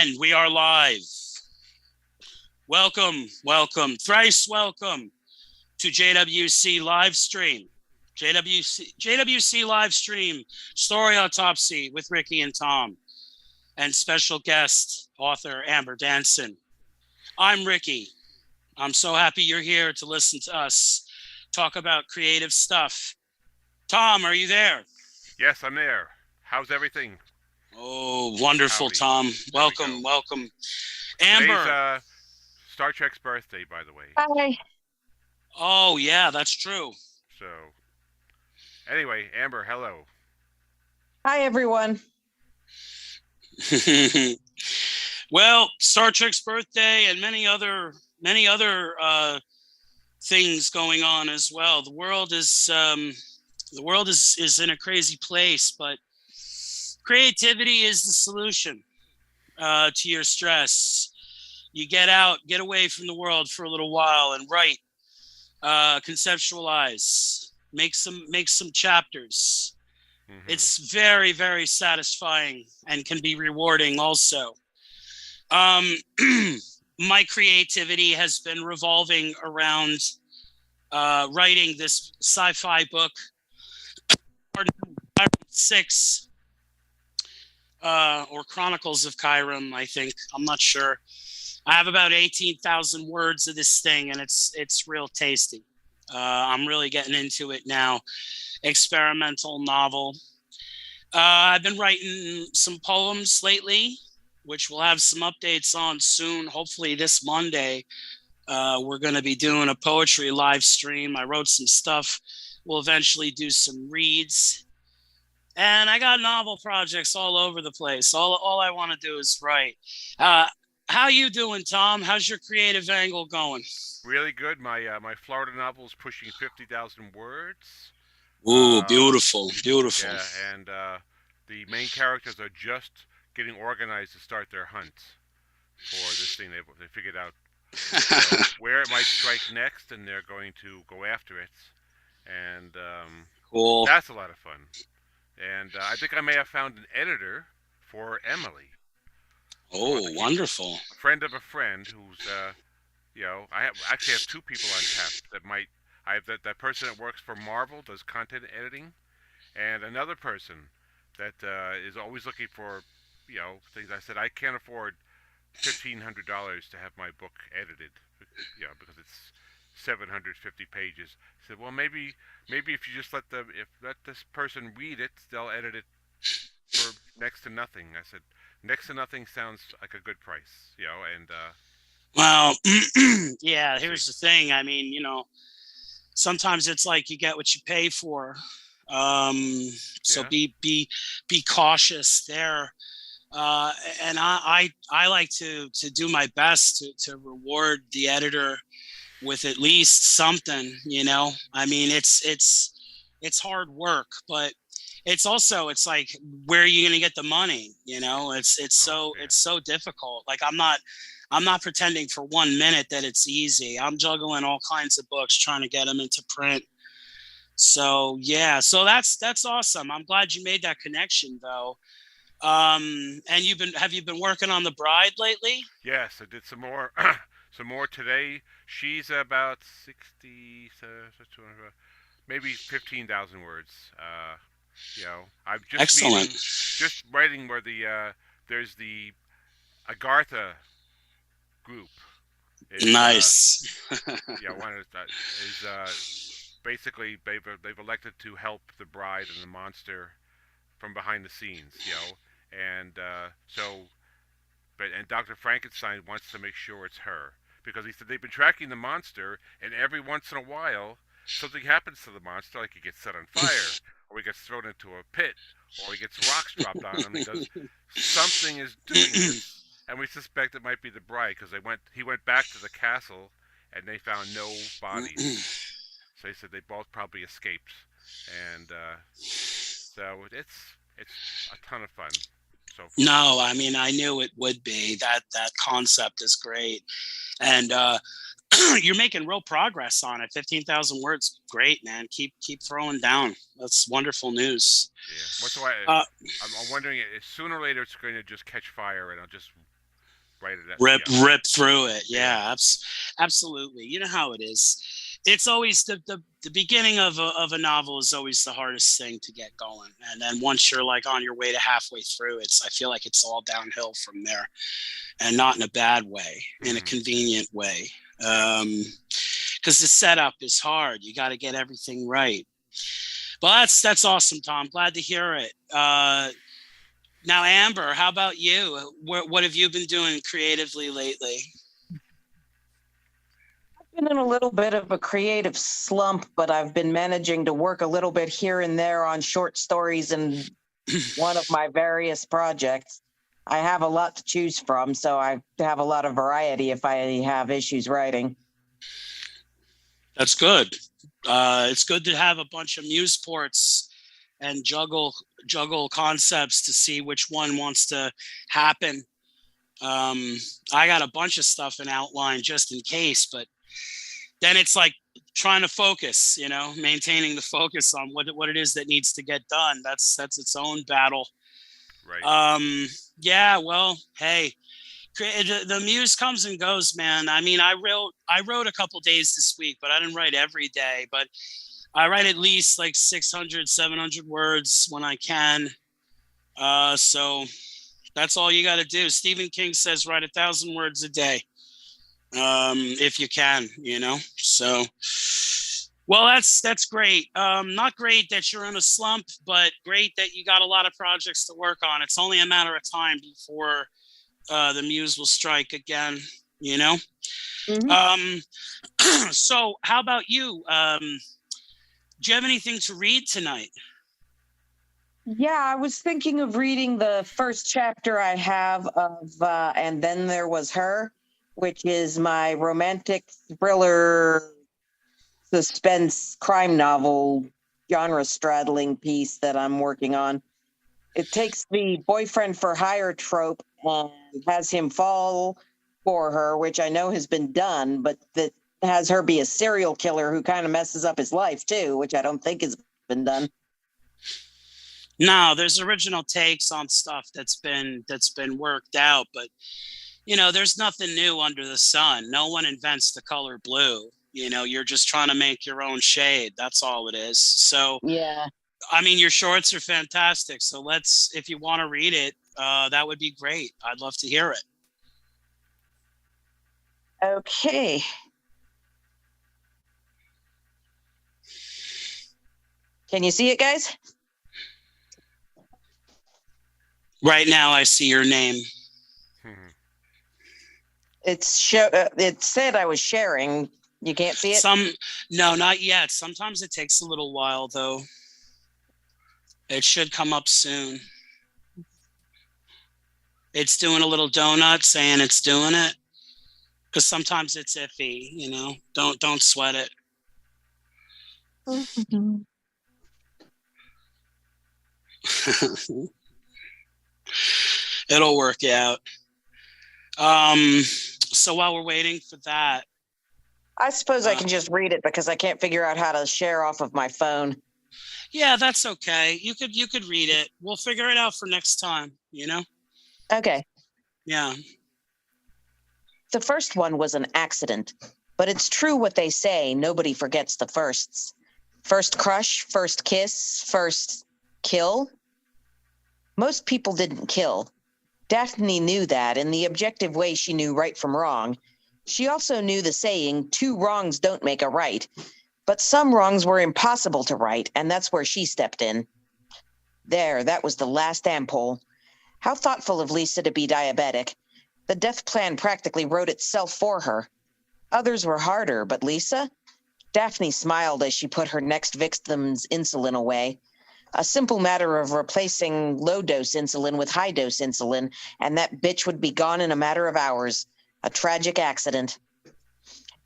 And we are live. Welcome, thrice welcome to JWC Livestream. JWC Livestream Story Autopsy with Ricky and Tom, and special guest author Amber Danson. I'm Ricky. I'm so happy you're here to listen to us talk about creative stuff. Tom, are you there? Yes, I'm there. How's everything? Oh, wonderful, Howdy. Tom. There we go. Welcome. Today's Amber. Star Trek's birthday, by the way. Hi. Oh, yeah, that's true. So, anyway, Amber, hello. Hi, everyone. Well, Star Trek's birthday and many other things going on as well. The world is in a crazy place, but creativity is the solution to your stress. You get away from the world for a little while and write, conceptualize, make some chapters. Mm-hmm. It's very, very satisfying and can be rewarding also. My creativity has been revolving around writing this sci-fi book, 6, or Chronicles of Chiron, I think. I'm not sure. I have about 18,000 words of this thing, and it's real tasty. I'm really getting into it now. Experimental novel. I've been writing some poems lately, which we'll have some updates on soon. Hopefully this Monday, we're going to be doing a poetry live stream. I wrote some stuff. We'll eventually do some reads. And I got novel projects all over the place. All I want to do is write. How you doing, Tom? How's your creative angle going? Really good. My Florida novel is pushing 50,000 words. Ooh, beautiful. Yeah, and the main characters are just getting organized to start their hunt for this thing. They figured out where it might strike next, and they're going to go after it. And cool. That's a lot of fun. And I think I may have found an editor for Emily. Oh, wonderful. A friend of a friend who's, I actually have two people on tap that might. I have that person that works for Marvel, does content editing, and another person that is always looking for, things. I said I can't afford $1,500 to have my book edited, because it's 750 pages. I said, well, maybe if you just let this person read it, they'll edit it for next to nothing. I said, next to nothing sounds like a good price, and well, yeah, here's the thing. I mean, sometimes it's like you get what you pay for. So be cautious there. And I like to do my best to reward the editor with at least something, I mean, it's hard work, but it's like, where are you going to get the money? It's so difficult. Like, I'm not pretending for 1 minute that it's easy. I'm juggling all kinds of books, trying to get them into print. So yeah, so that's awesome. I'm glad you made that connection though. And have you been working on The Bride lately? Yes, I did some more some more today. She's about 60, maybe 15,000 words. I'm just excellent. Just writing where there's the Agartha group. Nice. One is basically they've elected to help the bride and the monster from behind the scenes, and and Dr. Frankenstein wants to make sure it's her, because he said they've been tracking the monster, and every once in a while something happens to the monster, like he gets set on fire, or he gets thrown into a pit, or he gets rocks dropped on him. Because something is doing this, and we suspect it might be the bride, because he went back to the castle, and they found no bodies. So they said they both probably escaped, and so it's a ton of fun. So far. No, I mean, I knew it would be. That concept is great, and you're making real progress on it. 15,000 words, great, man. Keep throwing down. That's wonderful news. Yeah. I'm wondering if sooner or later it's going to just catch fire, and I'll just write it. Rip through it. Yeah, absolutely. You know how it is. It's always the beginning of a novel is always the hardest thing to get going, and then once you're like on your way to halfway through, I feel like it's all downhill from there, and not in a bad way, in a convenient way. Because the setup is hard. You got to get everything right. Well, that's awesome, Tom. Glad to hear it. Now, Amber, how about you? What have you been doing creatively lately? I've been in a little bit of a creative slump, but I've been managing to work a little bit here and there on short stories and one of my various projects. I have a lot to choose from, so I have a lot of variety if I have issues writing. That's good. It's good to have a bunch of muse ports and juggle concepts to see which one wants to happen. I got a bunch of stuff in outline just in case, but then it's like trying to focus, maintaining the focus on what it is that needs to get done. That's its own battle. Right. Yeah, well, hey, the muse comes and goes, man. I mean, I wrote a couple days this week, but I didn't write every day, but I write at least like 600, 700 words when I can. So that's all you got to do. Stephen King says write 1,000 words a day, if you can, So, well, that's great. Not great that you're in a slump, but great that you got a lot of projects to work on. It's only a matter of time before the muse will strike again, Mm-hmm. So how about you? Do you have anything to read tonight? Yeah, I was thinking of reading the first chapter I have of And Then There Was Her, which is my romantic thriller suspense crime novel genre straddling piece that I'm working on. It takes the boyfriend for hire trope and has him fall for her, which I know has been done, but that has her be a serial killer who kind of messes up his life too, which I don't think has been done. No, there's original takes on stuff that's been worked out, but there's nothing new under the sun. No one invents the color blue. You're just trying to make your own shade. That's all it is. So yeah, I mean, your shorts are fantastic. So if you want to read it, that would be great. I'd love to hear it. Okay. Can you see it, guys? Right now, I see your name. It said I was sharing. You can't see it? No, not yet. Sometimes it takes a little while, though. It should come up soon. It's doing a little donut saying it's doing it. Because sometimes it's iffy, Don't sweat it. It'll work out. So while we're waiting for that, I suppose I can just read it because I can't figure out how to share off of my phone. Yeah, that's okay. You could read it. We'll figure it out for next time, Okay. Yeah. The first one was an accident, but it's true what they say, nobody forgets the firsts. First crush, first kiss, first kill. Most people didn't kill. Daphne knew that in the objective way she knew right from wrong. She also knew the saying, 2 wrongs don't make a right. But some wrongs were impossible to right, and that's where she stepped in. There, that was the last ampoule. How thoughtful of Lisa to be diabetic. The death plan practically wrote itself for her. Others were harder, but Lisa? Daphne smiled as she put her next victim's insulin away. A simple matter of replacing low-dose insulin with high-dose insulin, and that bitch would be gone in a matter of hours. A tragic accident.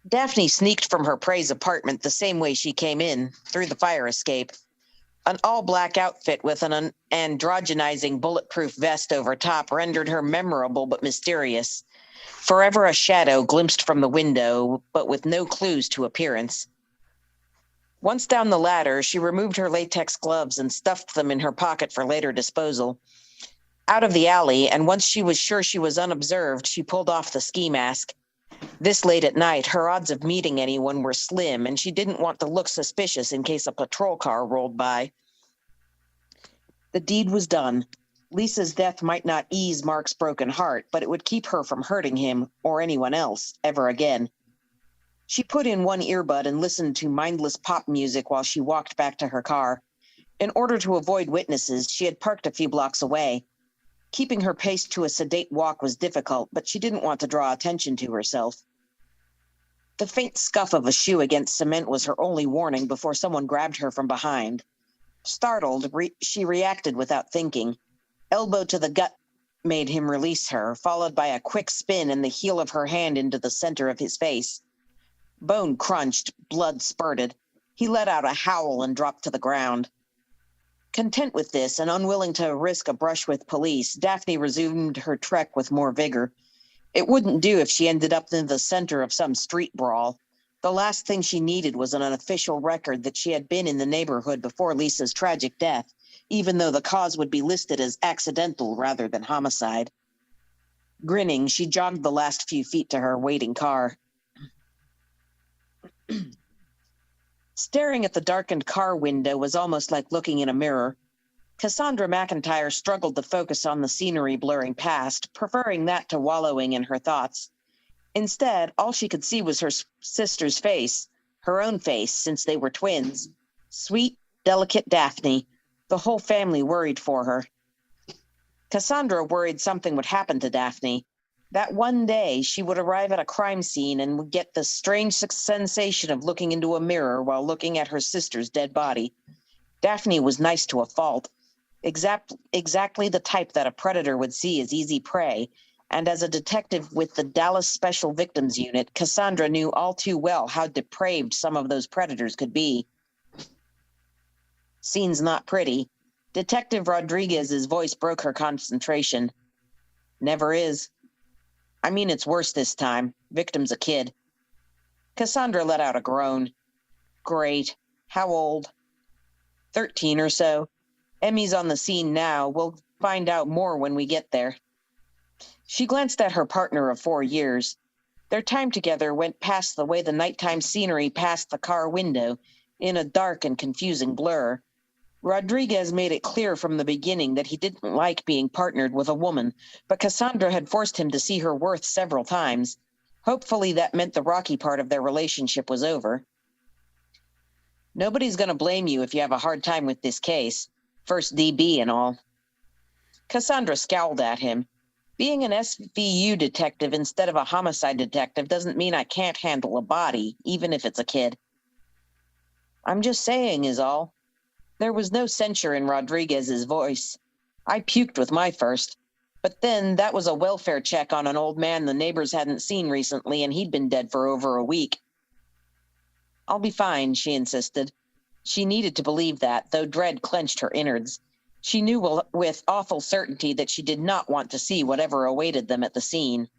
Daphne sneaked from her prey's apartment the same way she came in, through the fire escape. An all-black outfit with an androgenizing bulletproof vest over top rendered her memorable but mysterious. Forever a shadow glimpsed from the window, but with no clues to appearance. Once down the ladder, she removed her latex gloves and stuffed them in her pocket for later disposal. Out of the alley, and once she was sure she was unobserved, she pulled off the ski mask. This late at night, her odds of meeting anyone were slim, and she didn't want to look suspicious in case a patrol car rolled by. The deed was done. Lisa's death might not ease Mark's broken heart, but it would keep her from hurting him, or anyone else, ever again. She put in one earbud and listened to mindless pop music while she walked back to her car. In order to avoid witnesses, she had parked a few blocks away. Keeping her pace to a sedate walk was difficult, but she didn't want to draw attention to herself. The faint scuff of a shoe against cement was her only warning before someone grabbed her from behind. Startled, she reacted without thinking. Elbow to the gut made him release her, followed by a quick spin and the heel of her hand into the center of his face. Bone crunched, blood spurted. He let out a howl and dropped to the ground. Content with this and unwilling to risk a brush with police, Daphne resumed her trek with more vigor. It wouldn't do if she ended up in the center of some street brawl. The last thing she needed was an official record that she had been in the neighborhood before Lisa's tragic death, even though the cause would be listed as accidental rather than homicide. Grinning, she jogged the last few feet to her waiting car. Staring at the darkened car window was almost like looking in a mirror. Cassandra McIntyre struggled to focus on the scenery blurring past, preferring that to wallowing in her thoughts. Instead, all she could see was her sister's face, her own face, since they were twins. Sweet, delicate Daphne. The whole family worried for her. Cassandra worried something would happen to Daphne. That one day she would arrive at a crime scene and would get the strange sensation of looking into a mirror while looking at her sister's dead body. Daphne was nice to a fault. Exactly the type that a predator would see as easy prey, and as a detective with the Dallas Special Victims Unit, Cassandra knew all too well how depraved some of those predators could be. Scene's not pretty. Detective Rodriguez's voice broke her concentration. Never is. I mean, it's worse this time. Victim's a kid. Cassandra let out a groan. Great. How old? 13 or so. Emmy's on the scene now. We'll find out more when we get there. She glanced at her partner of 4 years. Their time together went past the way the nighttime scenery passed the car window, in a dark and confusing blur. Rodriguez made it clear from the beginning that he didn't like being partnered with a woman, but Cassandra had forced him to see her worth several times. Hopefully that meant the rocky part of their relationship was over. Nobody's going to blame you if you have a hard time with this case. First DB and all. Cassandra scowled at him. Being an SVU detective instead of a homicide detective doesn't mean I can't handle a body, even if it's a kid. I'm just saying is all. There was no censure in Rodriguez's voice. I puked with my first. But then that was a welfare check on an old man the neighbors hadn't seen recently, and he'd been dead for over a week. I'll be fine, she insisted. She needed to believe that, though dread clenched her innards. She knew with awful certainty that she did not want to see whatever awaited them at the scene.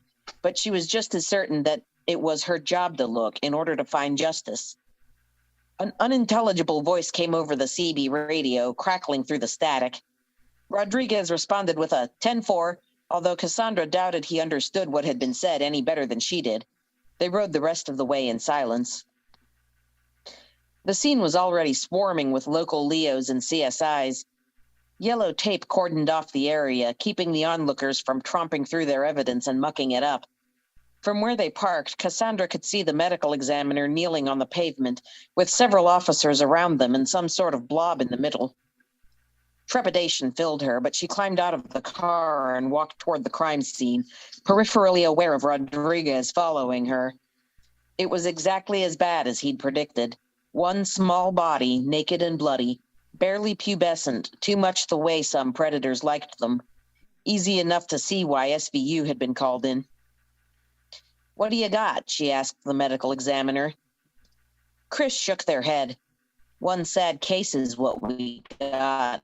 But she was just as certain that it was her job to look in order to find justice. An unintelligible voice came over the CB radio, crackling through the static. Rodriguez responded with a 10-4, although Cassandra doubted he understood what had been said any better than she did. They rode the rest of the way in silence. The scene was already swarming with local Leos and CSIs. Yellow tape cordoned off the area, keeping the onlookers from tromping through their evidence and mucking it up. From where they parked, Cassandra could see the medical examiner kneeling on the pavement, with several officers around them and some sort of blob in the middle. Trepidation filled her, but she climbed out of the car and walked toward the crime scene, peripherally aware of Rodriguez following her. It was exactly as bad as he'd predicted. One small body, naked and bloody, barely pubescent, too much the way some predators liked them. Easy enough to see why SVU had been called in. What do you got? She asked the medical examiner. Chris shook their head. One sad case is what we got.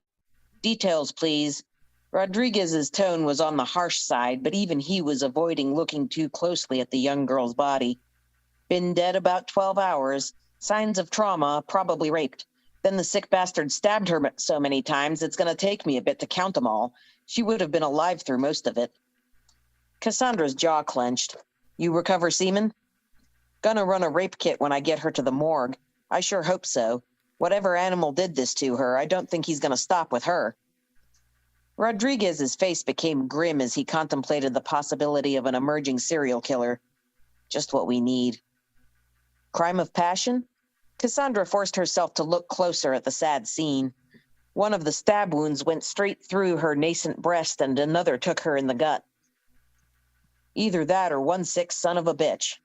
Details, please. Rodriguez's tone was on the harsh side, but even he was avoiding looking too closely at the young girl's body. Been dead about 12 hours. Signs of trauma, probably raped. Then the sick bastard stabbed her so many times, it's going to take me a bit to count them all. She would have been alive through most of it. Cassandra's jaw clenched. You recover semen? Gonna run a rape kit when I get her to the morgue. I sure hope so. Whatever animal did this to her, I don't think he's gonna stop with her. Rodriguez's face became grim as he contemplated the possibility of an emerging serial killer. Just what we need. Crime of passion? Cassandra forced herself to look closer at the sad scene. One of the stab wounds went straight through her nascent breast and another took her in the gut. Either that or one sick son of a bitch.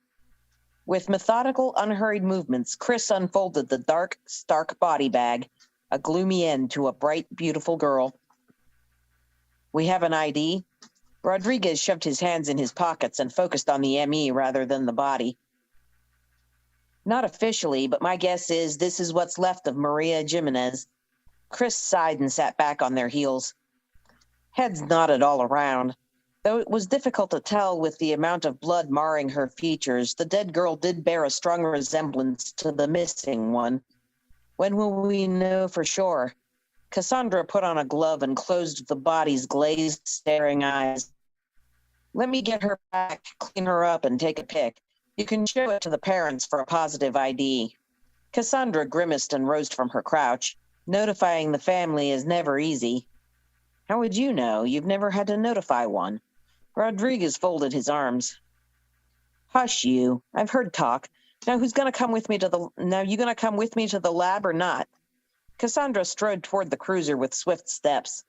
With methodical, unhurried movements, Chris unfolded the dark, stark body bag, a gloomy end to a bright, beautiful girl. We have an ID? Rodriguez shoved his hands in his pockets and focused on the ME rather than the body. Not officially, but my guess is this is what's left of Maria Jimenez. Chris sighed and sat back on their heels. Heads nodded all around. Though it was difficult to tell with the amount of blood marring her features, the dead girl did bear a strong resemblance to the missing one. When will we know for sure? Cassandra put on a glove and closed the body's glazed, staring eyes. Let me get her back, clean her up, and take a pic. You can show it to the parents for a positive ID. Cassandra grimaced and rose from her crouch. Notifying the family is never easy. How would you know? You've never had to notify one. Rodriguez folded his arms. Hush you. I've heard talk. Now who's gonna come with me to the you gonna come with me to the lab or not? Cassandra strode toward the cruiser with swift steps.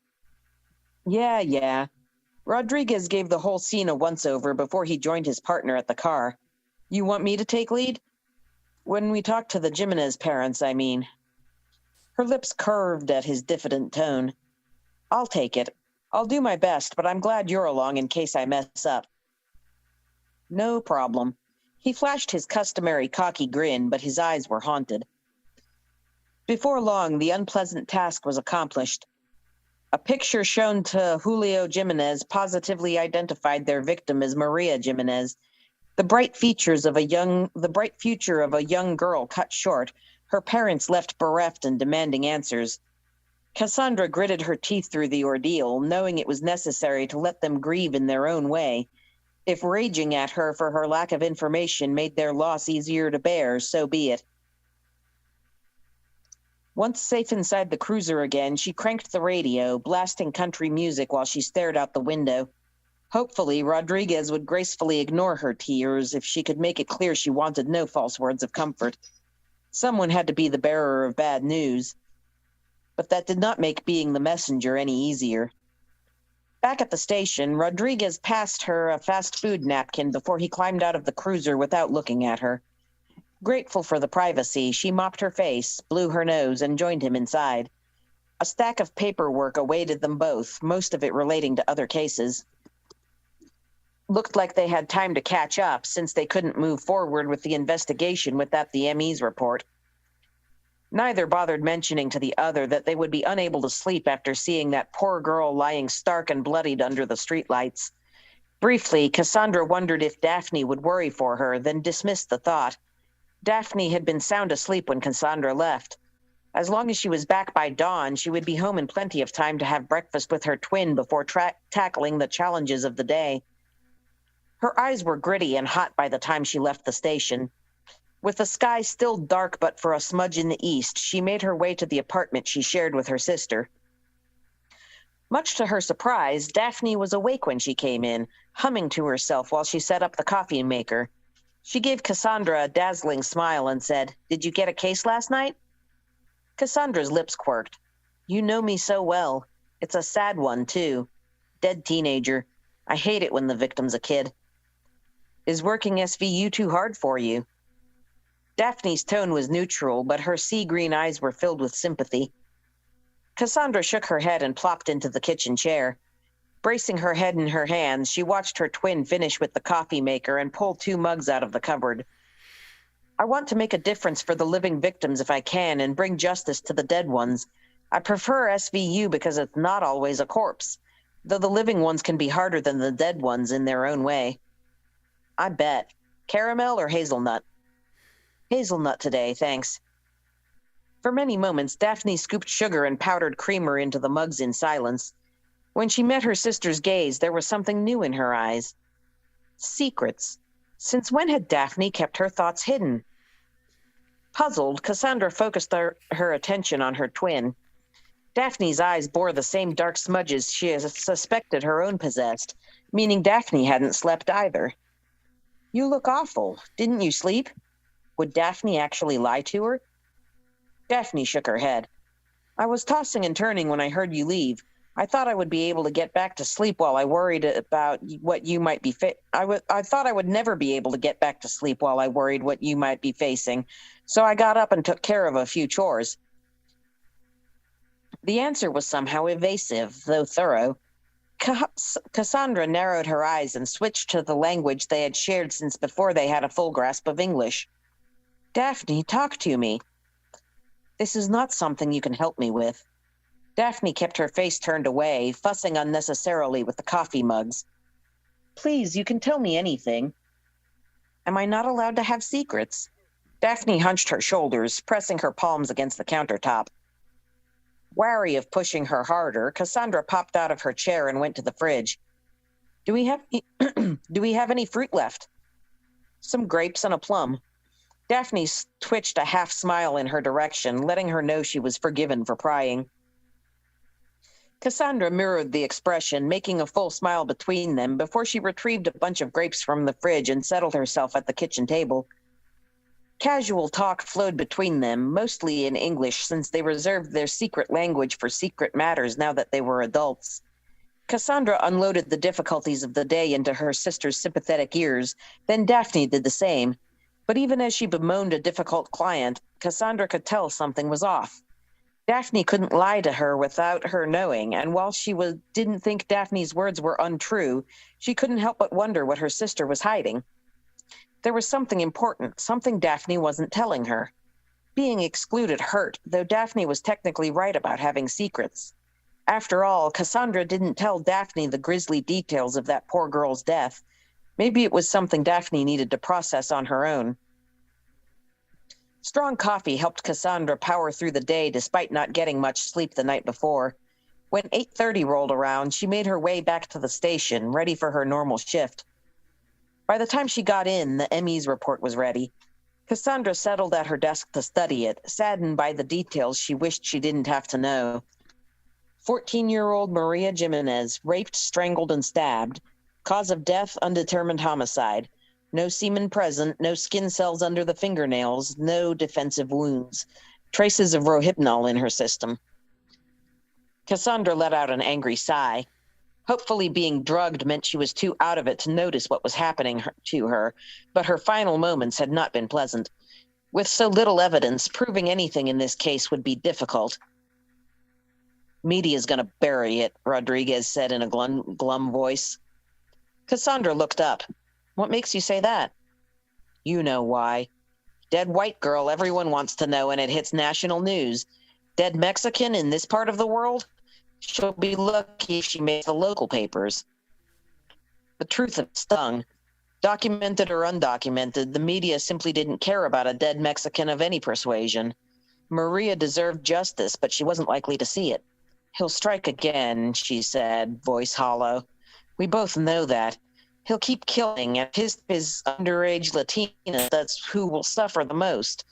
Yeah. Rodriguez gave the whole scene a once-over before he joined his partner at the car. You want me to take lead? When we talk to the Jimenez parents, I mean. Her lips curved at his diffident tone. I'll take it. I'll do my best, but I'm glad you're along in case I mess up. No problem. He flashed his customary cocky grin, but his eyes were haunted. Before long, the unpleasant task was accomplished. A picture shown to Julio Jimenez positively identified their victim as Maria Jimenez. The bright future of a young girl cut short, her parents left bereft and demanding answers. Cassandra gritted her teeth through the ordeal, knowing it was necessary to let them grieve in their own way. If raging at her for her lack of information made their loss easier to bear, so be it. Once safe inside the cruiser again, she cranked the radio, blasting country music while she stared out the window. Hopefully, Rodriguez would gracefully ignore her tears if she could make it clear she wanted no false words of comfort. Someone had to be the bearer of bad news. But that did not make being the messenger any easier. Back at the station, Rodriguez passed her a fast food napkin before he climbed out of the cruiser without looking at her. Grateful for the privacy, she mopped her face, blew her nose, and joined him inside. A stack of paperwork awaited them both, most of it relating to other cases. Looked like they had time to catch up, since they couldn't move forward with the investigation without the ME's report. Neither bothered mentioning to the other that they would be unable to sleep after seeing that poor girl lying stark and bloodied under the streetlights. Briefly, Cassandra wondered if Daphne would worry for her, then dismissed the thought. Daphne had been sound asleep when Cassandra left. As long as she was back by dawn, she would be home in plenty of time to have breakfast with her twin before tackling the challenges of the day. Her eyes were gritty and hot by the time she left the station. With the sky still dark but for a smudge in the east, she made her way to the apartment she shared with her sister. Much to her surprise, Daphne was awake when she came in, humming to herself while she set up the coffee maker. She gave Cassandra a dazzling smile and said, "Did you get a case last night?" Cassandra's lips quirked. "You know me so well. It's a sad one, too. Dead teenager. I hate it when the victim's a kid." "Is working SVU too hard for you?" Daphne's tone was neutral, but her sea-green eyes were filled with sympathy. Cassandra shook her head and plopped into the kitchen chair. Bracing her head in her hands, she watched her twin finish with the coffee maker and pull 2 mugs out of the cupboard. "I want to make a difference for the living victims if I can and bring justice to the dead ones. I prefer SVU because it's not always a corpse, though the living ones can be harder than the dead ones in their own way." "I bet. Caramel or hazelnut?" "Hazelnut today, thanks." For many moments, Daphne scooped sugar and powdered creamer into the mugs in silence. When she met her sister's gaze, there was something new in her eyes. Secrets. Since when had Daphne kept her thoughts hidden? Puzzled, Cassandra focused her attention on her twin. Daphne's eyes bore the same dark smudges she suspected her own possessed, meaning Daphne hadn't slept either. You look awful. Didn't you sleep? Would Daphne actually lie to her? Daphne shook her head. I was tossing and turning when I heard you leave. I thought I would be able to get back to sleep while I worried about what you might be I thought I would never be able to get back to sleep while I worried what you might be facing. So I got up and took care of a few chores. The answer was somehow evasive, though thorough. Cassandra narrowed her eyes and switched to the language they had shared since before they had a full grasp of English. Daphne, talk to me. This is not something you can help me with. Daphne kept her face turned away, fussing unnecessarily with the coffee mugs. Please, you can tell me anything. Am I not allowed to have secrets? Daphne hunched her shoulders, pressing her palms against the countertop. Wary of pushing her harder, Cassandra popped out of her chair and went to the fridge. Do we have any fruit left? Some grapes and a plum. Daphne twitched a half smile in her direction, letting her know she was forgiven for prying. Cassandra mirrored the expression, making a full smile between them before she retrieved a bunch of grapes from the fridge and settled herself at the kitchen table. Casual talk flowed between them, mostly in English, since they reserved their secret language for secret matters now that they were adults. Cassandra unloaded the difficulties of the day into her sister's sympathetic ears, then Daphne did the same. But even as she bemoaned a difficult client, Cassandra could tell something was off. Daphne couldn't lie to her without her knowing, and while she didn't think Daphne's words were untrue, she couldn't help but wonder what her sister was hiding. There was something important, something Daphne wasn't telling her. Being excluded hurt, though Daphne was technically right about having secrets. After all, Cassandra didn't tell Daphne the grisly details of that poor girl's death. Maybe it was something Daphne needed to process on her own. Strong coffee helped Cassandra power through the day despite not getting much sleep the night before. When 8:30 rolled around, she made her way back to the station, ready for her normal shift. By the time she got in, the ME's report was ready. Cassandra settled at her desk to study it, saddened by the details she wished she didn't have to know. 14-year-old Maria Jimenez, raped, strangled, and stabbed. Cause of death, undetermined homicide. No semen present, no skin cells under the fingernails, no defensive wounds. Traces of Rohypnol in her system. Cassandra let out an angry sigh. Hopefully being drugged meant she was too out of it to notice what was happening to her, but her final moments had not been pleasant. With so little evidence, proving anything in this case would be difficult. Media's going to bury it, Rodriguez said in a glum voice. Cassandra looked up. What makes you say that? You know why. Dead white girl, everyone wants to know, and it hits national news. Dead Mexican in this part of the world? She'll be lucky if she makes the local papers. The truth stung. Documented or undocumented, the media simply didn't care about a dead Mexican of any persuasion. Maria deserved justice, but she wasn't likely to see it. He'll strike again, she said, voice hollow. We both know that. He'll keep killing, and his underage Latinas, that's who will suffer the most.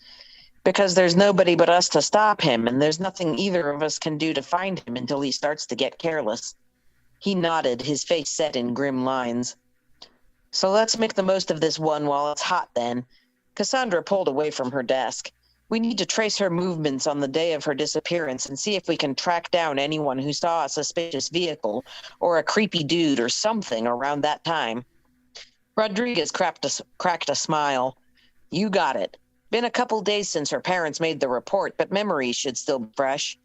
Because there's nobody but us to stop him, and there's nothing either of us can do to find him until he starts to get careless. He nodded, his face set in grim lines. So let's make the most of this one while it's hot then. Cassandra pulled away from her desk. We need to trace her movements on the day of her disappearance and see if we can track down anyone who saw a suspicious vehicle or a creepy dude or something around that time. Rodriguez cracked a smile. You got it. Been a couple days since her parents made the report, but memories should still be fresh.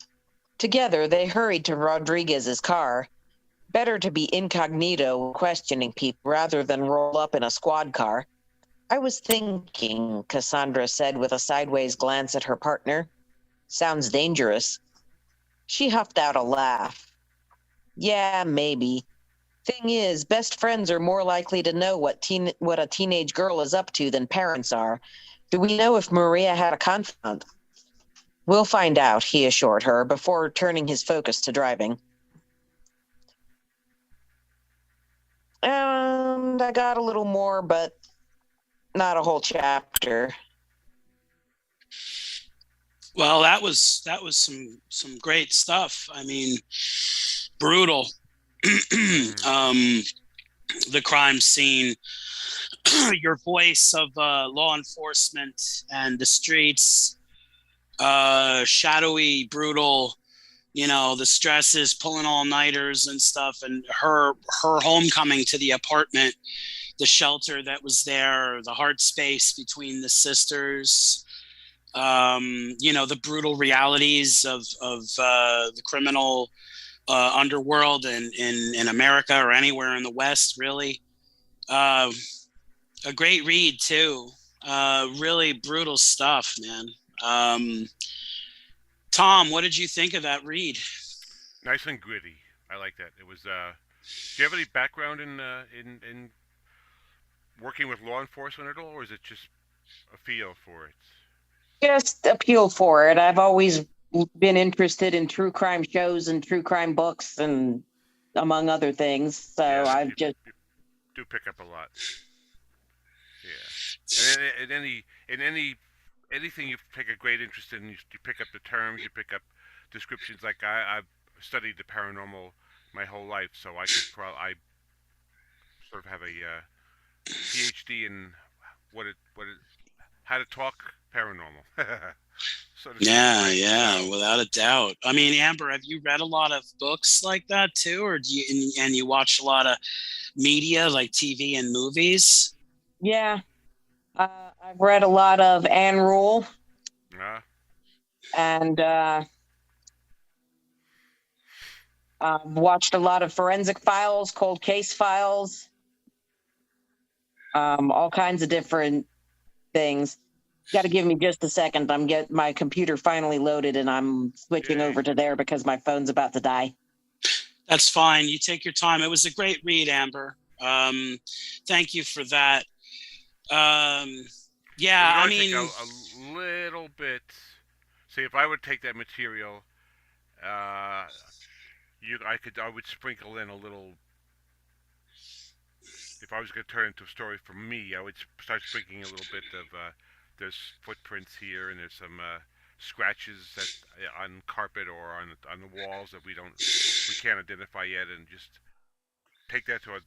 Together, they hurried to Rodriguez's car. Better to be incognito questioning people rather than roll up in a squad car. I was thinking, Cassandra said with a sideways glance at her partner. Sounds dangerous. She huffed out a laugh. Yeah, maybe. Thing is, best friends are more likely to know what a teenage girl is up to than parents are. Do we know if Maria had a confidant? We'll find out, he assured her, before turning his focus to driving. end, I got a little more, but not a whole chapter. Well, that was some great stuff. I mean, brutal. The crime scene, your voice of law enforcement and the streets, shadowy, brutal. You know, the stresses, pulling all-nighters and stuff, and her homecoming to the apartment, the shelter that was there, the heart space between the sisters. You know, the brutal realities of the criminal underworld in America or anywhere in the West, really. A great read, too. Really brutal stuff, man. Tom, what did you think of that read? Nice and gritty. I like that. It was. Do you have any background in working with law enforcement at all, or is it just a feel for it? Just appeal for it. I've always been interested in true crime shows and true crime books, and among other things. So Yeah, I've you just do pick up a lot. Yeah, and anything you take a great interest in, you pick up the terms, you pick up descriptions. Like I've studied the paranormal my whole life, so I sort of have a PhD in how to talk paranormal. So to speak, Yeah, right? yeah, So, without a doubt. I mean, Amber, have you read a lot of books like that too, or do you and you watch a lot of media like TV and movies? yeah. I've read a lot of Anne Rule and watched a lot of Forensic Files, Cold Case Files, all kinds of different things. Got to give me just a second. I'm getting my computer finally loaded, and I'm switching over to there because my phone's about to die. That's fine. You take your time. It was a great read, Amber. Thank you for that. Yeah, I mean, take a little bit. See, if I would take that material, I would sprinkle in a little. If I was going to turn it into a story for me, I would start sprinkling a little bit of. There's footprints here, and there's some scratches that on carpet or on the walls that we can't identify yet, and just take that to a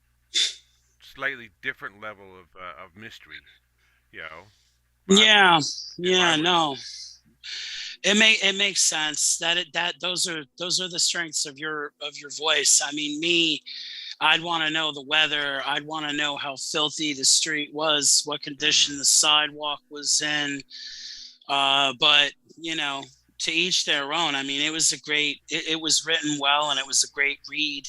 slightly different level of mystery. You know. Yeah, no. It makes sense that those are the strengths of your voice. I mean, me, I'd want to know the weather. I'd want to know how filthy the street was, what condition the sidewalk was in. But you know, to each their own. I mean, it was it was written well, and it was a great read.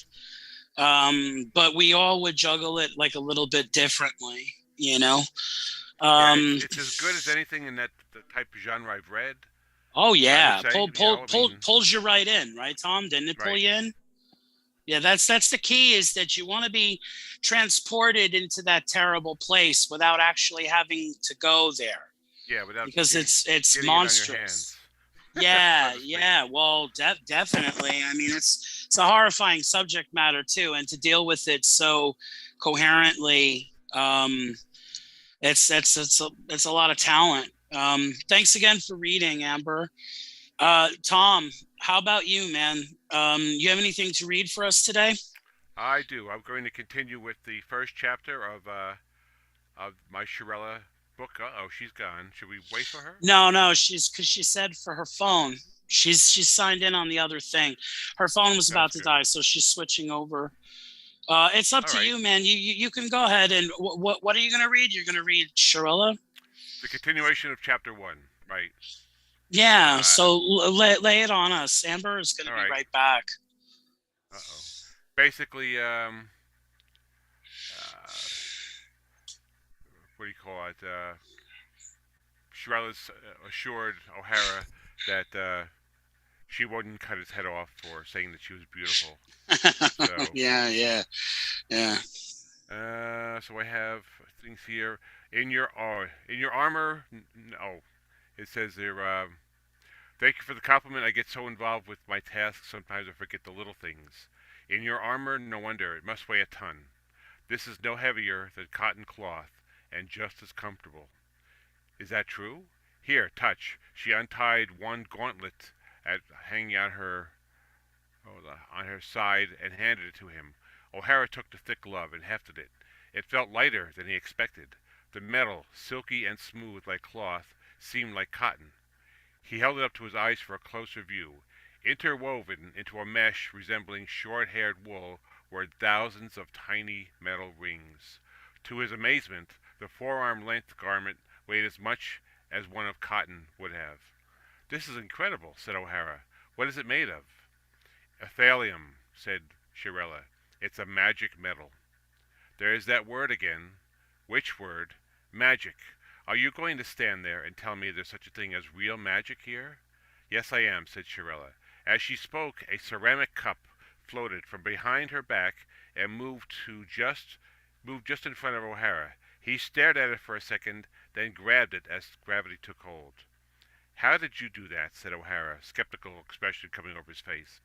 But we all would juggle it like a little bit differently, you know. It's as good as anything in the type of genre I've read. Oh yeah, pulls you right in, right, Tom? Didn't it pull you in? Yeah, that's the key, is that you want to be transported into that terrible place without actually having to go there. Yeah, because it's monstrous. Yeah. Well, definitely. I mean, it's a horrifying subject matter too, and to deal with it so coherently, it's a lot of talent. Thanks again for reading, Amber. Tom, how about you, man? You have anything to read for us today? I do. I'm going to continue with the first chapter of my Shirella book. Oh, she's gone. Should we wait for her? No, because she said for her phone. She's signed in on the other thing. Her phone was about to die, so she's switching over. It's up to you, man. You can go ahead and what are you going to read? You're going to read Shirella? The continuation of chapter 1, right? Yeah. So lay it on us. Amber is going to be right back. Basically, what do you call it? Shirella's assured O'Hara that she wouldn't cut his head off for saying that she was beautiful. So, yeah. So I have things here. In your armor. No, it says there. Thank you for the compliment. I get so involved with my tasks, sometimes I forget the little things. In your armor, no wonder. It must weigh a ton. This is no heavier than cotton cloth, and just as comfortable. Is that true? Here, touch. She untied one gauntlet hanging on her side and handed it to him. O'Hara took the thick glove and hefted it. It felt lighter than he expected. The metal, silky and smooth like cloth, seemed like cotton. He held it up to his eyes for a closer view. Interwoven into a mesh resembling short-haired wool were thousands of tiny metal rings. To his amazement, the forearm-length garment weighed as much as one of cotton would have. "This is incredible," said O'Hara. "What is it made of?" "Ethalium," said Shirella. "It's a magic metal." "There is that word again." "Which word?" "Magic. Are you going to stand there and tell me there's such a thing as real magic here?" "Yes, I am," said Shirella. As she spoke, a ceramic cup floated from behind her back and moved just in front of O'Hara. He stared at it for a second, then grabbed it as gravity took hold. "How did you do that?" said O'Hara, skeptical expression coming over his face.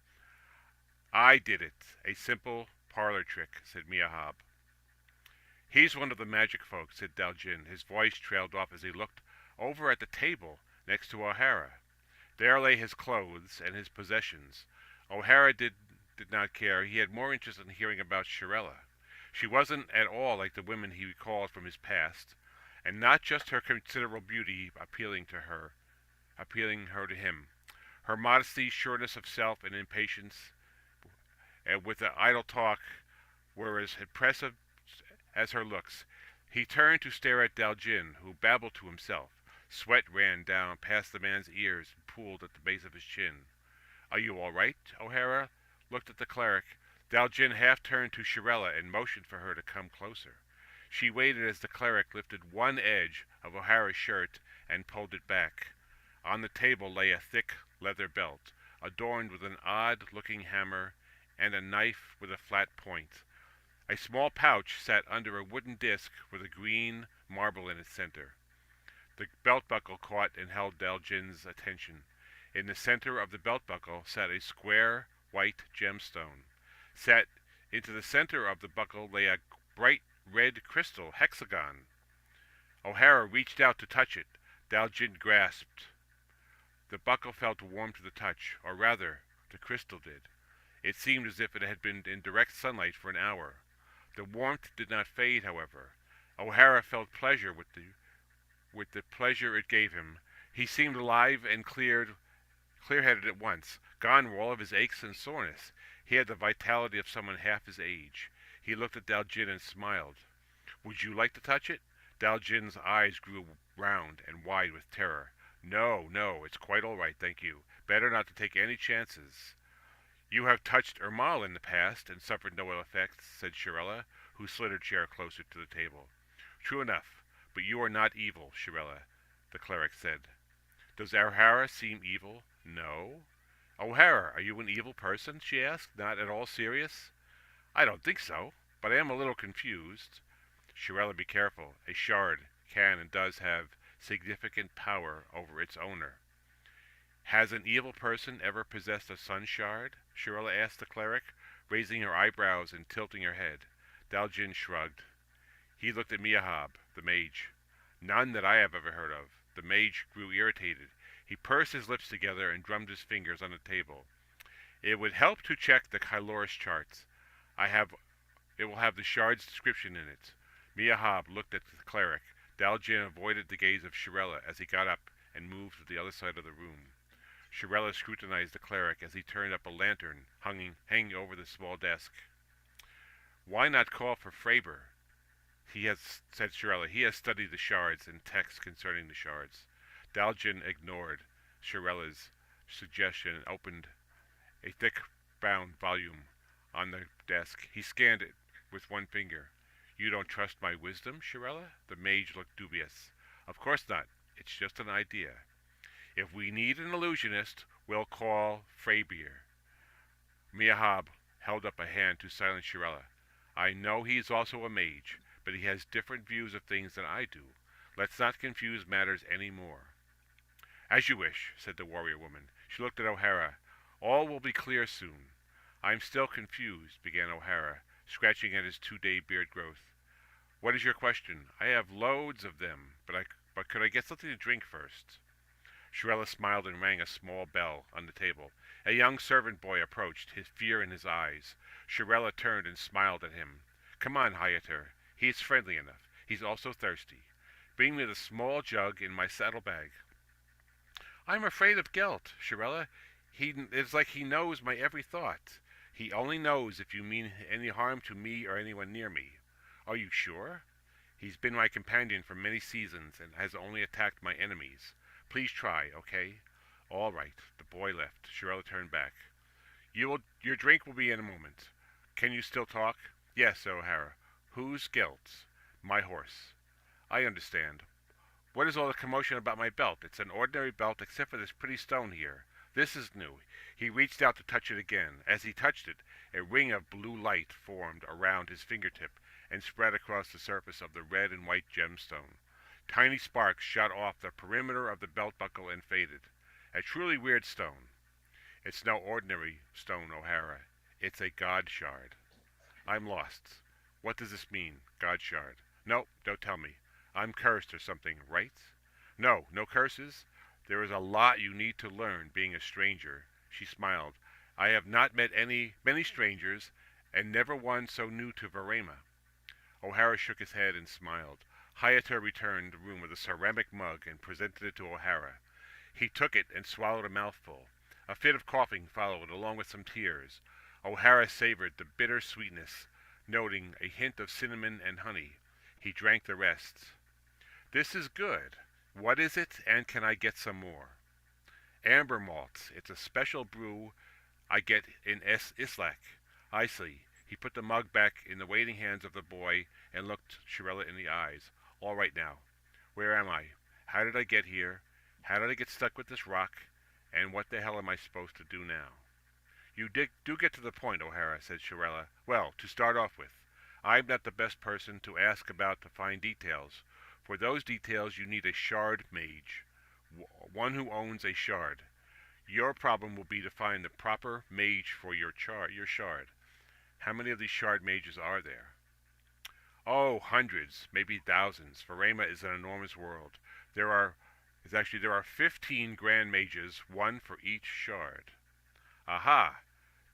"I did it. A simple parlor trick," said Miyahab. "He's one of the magic folks," said Daljin. His voice trailed off as he looked over at the table next to O'Hara. There lay his clothes and his possessions. O'Hara did not care. He had more interest in hearing about Shirella. She wasn't at all like the women he recalled from his past, and not just her considerable beauty appealing her to him. Her modesty, sureness of self, and impatience, with the idle talk, were as impressive as her looks. He turned to stare at Daljin, who babbled to himself. Sweat ran down past the man's ears and pooled at the base of his chin. "Are you all right?" O'Hara looked at the cleric. Daljin half turned to Shirella and motioned for her to come closer. She waited as the cleric lifted one edge of O'Hara's shirt and pulled it back. On the table lay a thick leather belt, adorned with an odd-looking hammer and a knife with a flat point. A small pouch sat under a wooden disc with a green marble in its center. The belt buckle caught and held Daljin's attention. In the center of the belt buckle sat a square white gemstone. Set into the center of the buckle lay a bright red crystal hexagon. O'Hara reached out to touch it. Daljin grasped. The buckle felt warm to the touch, or rather, the crystal did. It seemed as if it had been in direct sunlight for an hour. The warmth did not fade, however. O'Hara felt pleasure with the pleasure it gave him. He seemed alive and clear-headed at once. Gone were all of his aches and soreness. He had the vitality of someone half his age. He looked at Daljin and smiled. "Would you like to touch it?" Daljin's eyes grew round and wide with terror. No, it's quite all right, thank you. Better not to take any chances." "You have touched Ermal in the past and suffered no ill effects," said Shirella, who slid her chair closer to the table. "True enough, but you are not evil, Shirella," the cleric said. "Does O'Hara seem evil?" "No." "O'Hara, are you an evil person?" she asked, not at all serious. "I don't think so, but I am a little confused." "Shirella, be careful. A shard can and does have significant power over its owner." "Has an evil person ever possessed a sun shard?" Shirella asked the cleric, raising her eyebrows and tilting her head. Daljin shrugged. He looked at Miyahab, the mage. "None that I have ever heard of." The mage grew irritated. He pursed his lips together and drummed his fingers on the table. "It would help to check the Kyloris charts. It will have the shard's description in it." Miyahab looked at the cleric. Daljin avoided the gaze of Shirella as he got up and moved to the other side of the room. Shirella scrutinized the cleric as he turned up a lantern hanging over the small desk. "Why not call for Fraber?" said Shirella. "He has studied the shards and texts concerning the shards." Daljin ignored Shirella's suggestion and opened a thick-bound volume on the desk. He scanned it with one finger. "You don't trust my wisdom, Shirella?" The mage looked dubious. "Of course not. It's just an idea. If we need an illusionist, we'll call Freybeer." Miyahab held up a hand to silence Shirella. "I know he is also a mage, but he has different views of things than I do. Let's not confuse matters any more." "As you wish," said the warrior woman. She looked at O'Hara. "All will be clear soon." "I'm still confused," began O'Hara, scratching at his 2-day beard growth. What is your question? I have loads of them, but could I get something to drink first? Shirella smiled and rang a small bell on the table. A young servant boy approached, his fear in his eyes. Shirella turned and smiled at him. Come on, Hayater. He is friendly enough. He's also thirsty. Bring me the small jug in my saddlebag. I'm afraid of Gelt, Shirella. It's like he knows my every thought. He only knows if you mean any harm to me or anyone near me. Are you sure? He's been my companion for many seasons and has only attacked my enemies. Please try, okay? All right. The boy left. Shirella turned back. Your drink will be in a moment. Can you still talk? Yes, O'Hara. Whose Gelt? My horse. I understand. What is all the commotion about my belt? It's an ordinary belt except for this pretty stone here. This is new. He reached out to touch it again. As he touched it, a ring of blue light formed around his fingertip and spread across the surface of the red and white gemstone. Tiny sparks shot off the perimeter of the belt buckle and faded. A truly weird stone. It's no ordinary stone, O'Hara. It's a god shard. I'm lost. What does this mean, god shard? No, don't tell me. I'm cursed or something, right? No, no curses. There is a lot you need to learn being a stranger. She smiled. I have not met many strangers, and never one so new to Verema. O'Hara shook his head and smiled. Hayater returned the room with a ceramic mug and presented it to O'Hara. He took it and swallowed a mouthful. A fit of coughing followed, along with some tears. O'Hara savored the bitter sweetness, noting a hint of cinnamon and honey. He drank the rest. This is good. What is it, and can I get some more? Amber malt. It's a special brew I get in Islak. I see. He put the mug back in the waiting hands of the boy and looked Shirella in the eyes. All right now. Where am I? How did I get here? How did I get stuck with this rock? And what the hell am I supposed to do now? You do get to the point, O'Hara, said Shirella. Well, to start off with, I'm not the best person to ask about the fine details. For those details, you need a shard mage, one who owns a shard. Your problem will be to find the proper mage for your shard. How many of these shard mages are there? Oh, hundreds, maybe thousands. Verema is an enormous world. There are 15 grand mages, one for each shard. Aha!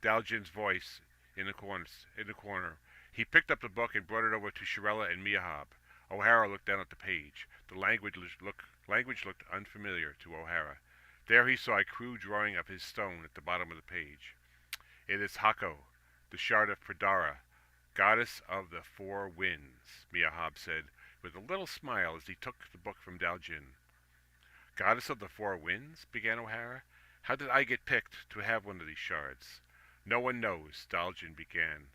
Daljin's voice in the corner. He picked up the book and brought it over to Shirella and Miyahab. O'Hara looked down at the page. The language looked unfamiliar to O'Hara. There he saw a crude drawing of his stone at the bottom of the page. It is Hako, the shard of Pradara, goddess of the four winds, Miyahab said, with a little smile as he took the book from Daljin. Goddess of the four winds? Began O'Hara. How did I get picked to have one of these shards? No one knows, Daljin began.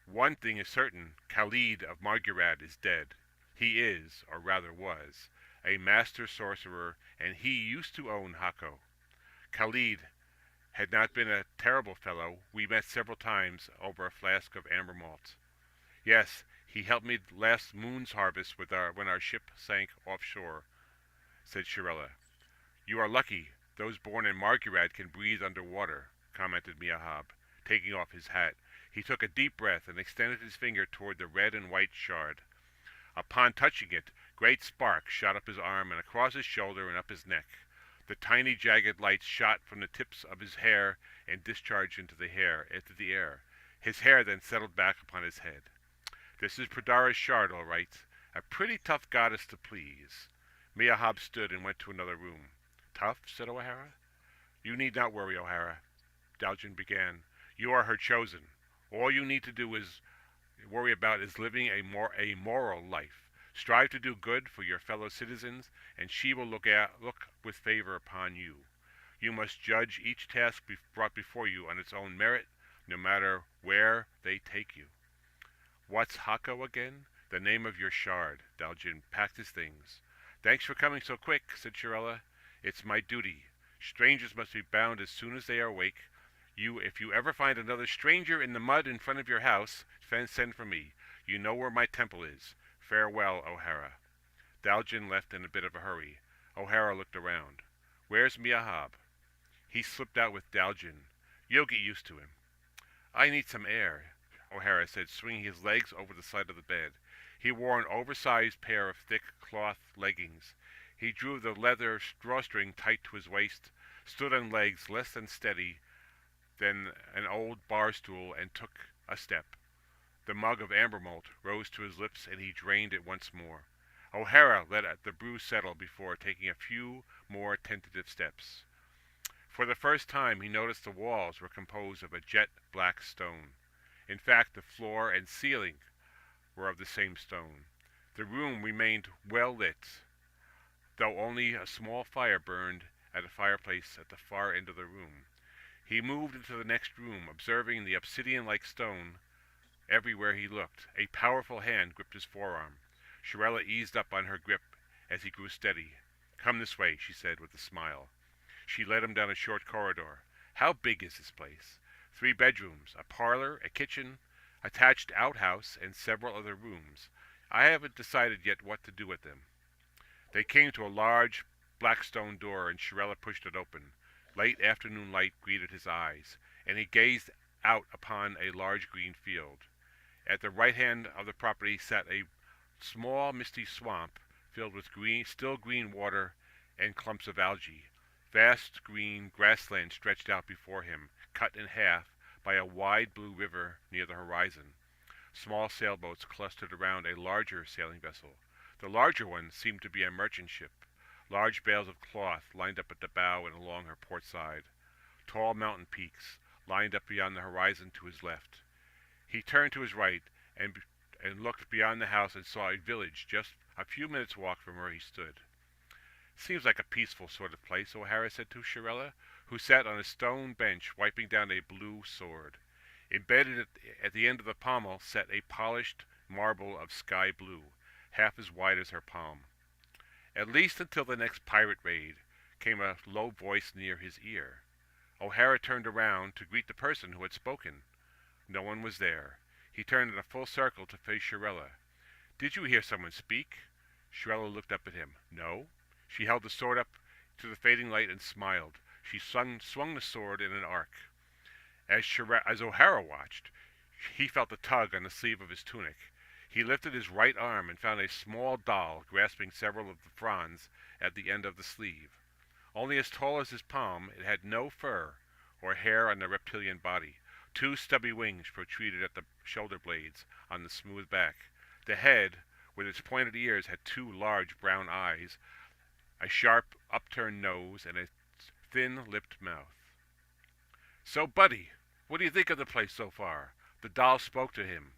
One thing is certain, Khalid of Margurad is dead. He is, or rather was, a master sorcerer, and he used to own Hako. Khalid had not been a terrible fellow. We met several times over a flask of amber malt. Yes, he helped me last moon's harvest when our ship sank offshore, said Shirella. You are lucky. Those born in Margurad can breathe underwater, commented Miyahab, taking off his hat. He took a deep breath and extended his finger toward the red and white shard. Upon touching it, great sparks shot up his arm and across his shoulder and up his neck. The tiny jagged lights shot from the tips of his hair and discharged into the air. His hair then settled back upon his head. This is Pradara's shard, all right. A pretty tough goddess to please. Miyahab stood and went to another room. Tough? Said O'Hara. You need not worry, O'Hara. Daljin began. You are her chosen. All you need to do is worry about is living a moral life. Strive to do good for your fellow citizens, and she will look with favor upon you. You must judge each task brought before you on its own merit, no matter where they take you. What's Hako again? The name of your shard. Daljin packed his things. Thanks for coming so quick, said Shirella. It's my duty. Strangers must be bound as soon as they are awake. If you ever find another stranger in the mud in front of your house, send for me. You know where my temple is. Farewell, O'Hara. Daljin left in a bit of a hurry. O'Hara looked around. Where's Miyahab? He slipped out with Daljin. You'll get used to him. I need some air. O'Hara said, swinging his legs over the side of the bed. He wore an oversized pair of thick cloth leggings. He drew the leather drawstring tight to his waist, stood on legs less than steady than an old bar stool, and took a step. The mug of amber malt rose to his lips, and he drained it once more. O'Hara let the brew settle before taking a few more tentative steps. For the first time, he noticed the walls were composed of a jet black stone. In fact, the floor and ceiling were of the same stone. The room remained well lit, though only a small fire burned at a fireplace at the far end of the room. He moved into the next room, observing the obsidian-like stone everywhere he looked. A powerful hand gripped his forearm. Shirella eased up on her grip as he grew steady. "Come this way," she said with a smile. She led him down a short corridor. "How big is this place?" 3 bedrooms, a parlor, a kitchen, attached outhouse, and several other rooms. I haven't decided yet what to do with them. They came to a large black stone door, and Shirella pushed it open. Late afternoon light greeted his eyes, and he gazed out upon a large green field. At the right hand of the property sat a small misty swamp filled with still green water and clumps of algae. Vast green grassland stretched out before him, cut in half by a wide blue river near the horizon. Small sailboats clustered around a larger sailing vessel. The larger one seemed to be a merchant ship. Large bales of cloth lined up at the bow and along her port side. Tall mountain peaks lined up beyond the horizon to his left. He turned to his right and looked beyond the house and saw a village just a few minutes' walk from where he stood. "Seems like a peaceful sort of place," O'Hara said to Shirella, who sat on a stone bench wiping down a blue sword. Embedded at the end of the pommel sat a polished marble of sky blue, half as wide as her palm. "At least until the next pirate raid," came a low voice near his ear. O'Hara turned around to greet the person who had spoken. No one was there. He turned in a full circle to face Shirella. "Did you hear someone speak?" Shirella looked up at him. "No." She held the sword up to the fading light and smiled. She swung the sword in an arc. As O'Hara watched, he felt a tug on the sleeve of his tunic. He lifted his right arm and found a small doll grasping several of the fronds at the end of the sleeve. Only as tall as his palm, it had no fur or hair on the reptilian body. 2 stubby wings protruded at the shoulder blades on the smooth back. The head, with its pointed ears, had 2 large brown eyes, a sharp upturned nose, and a thin-lipped mouth. "So, Buddy, what do you think of the place so far?" The doll spoke to him.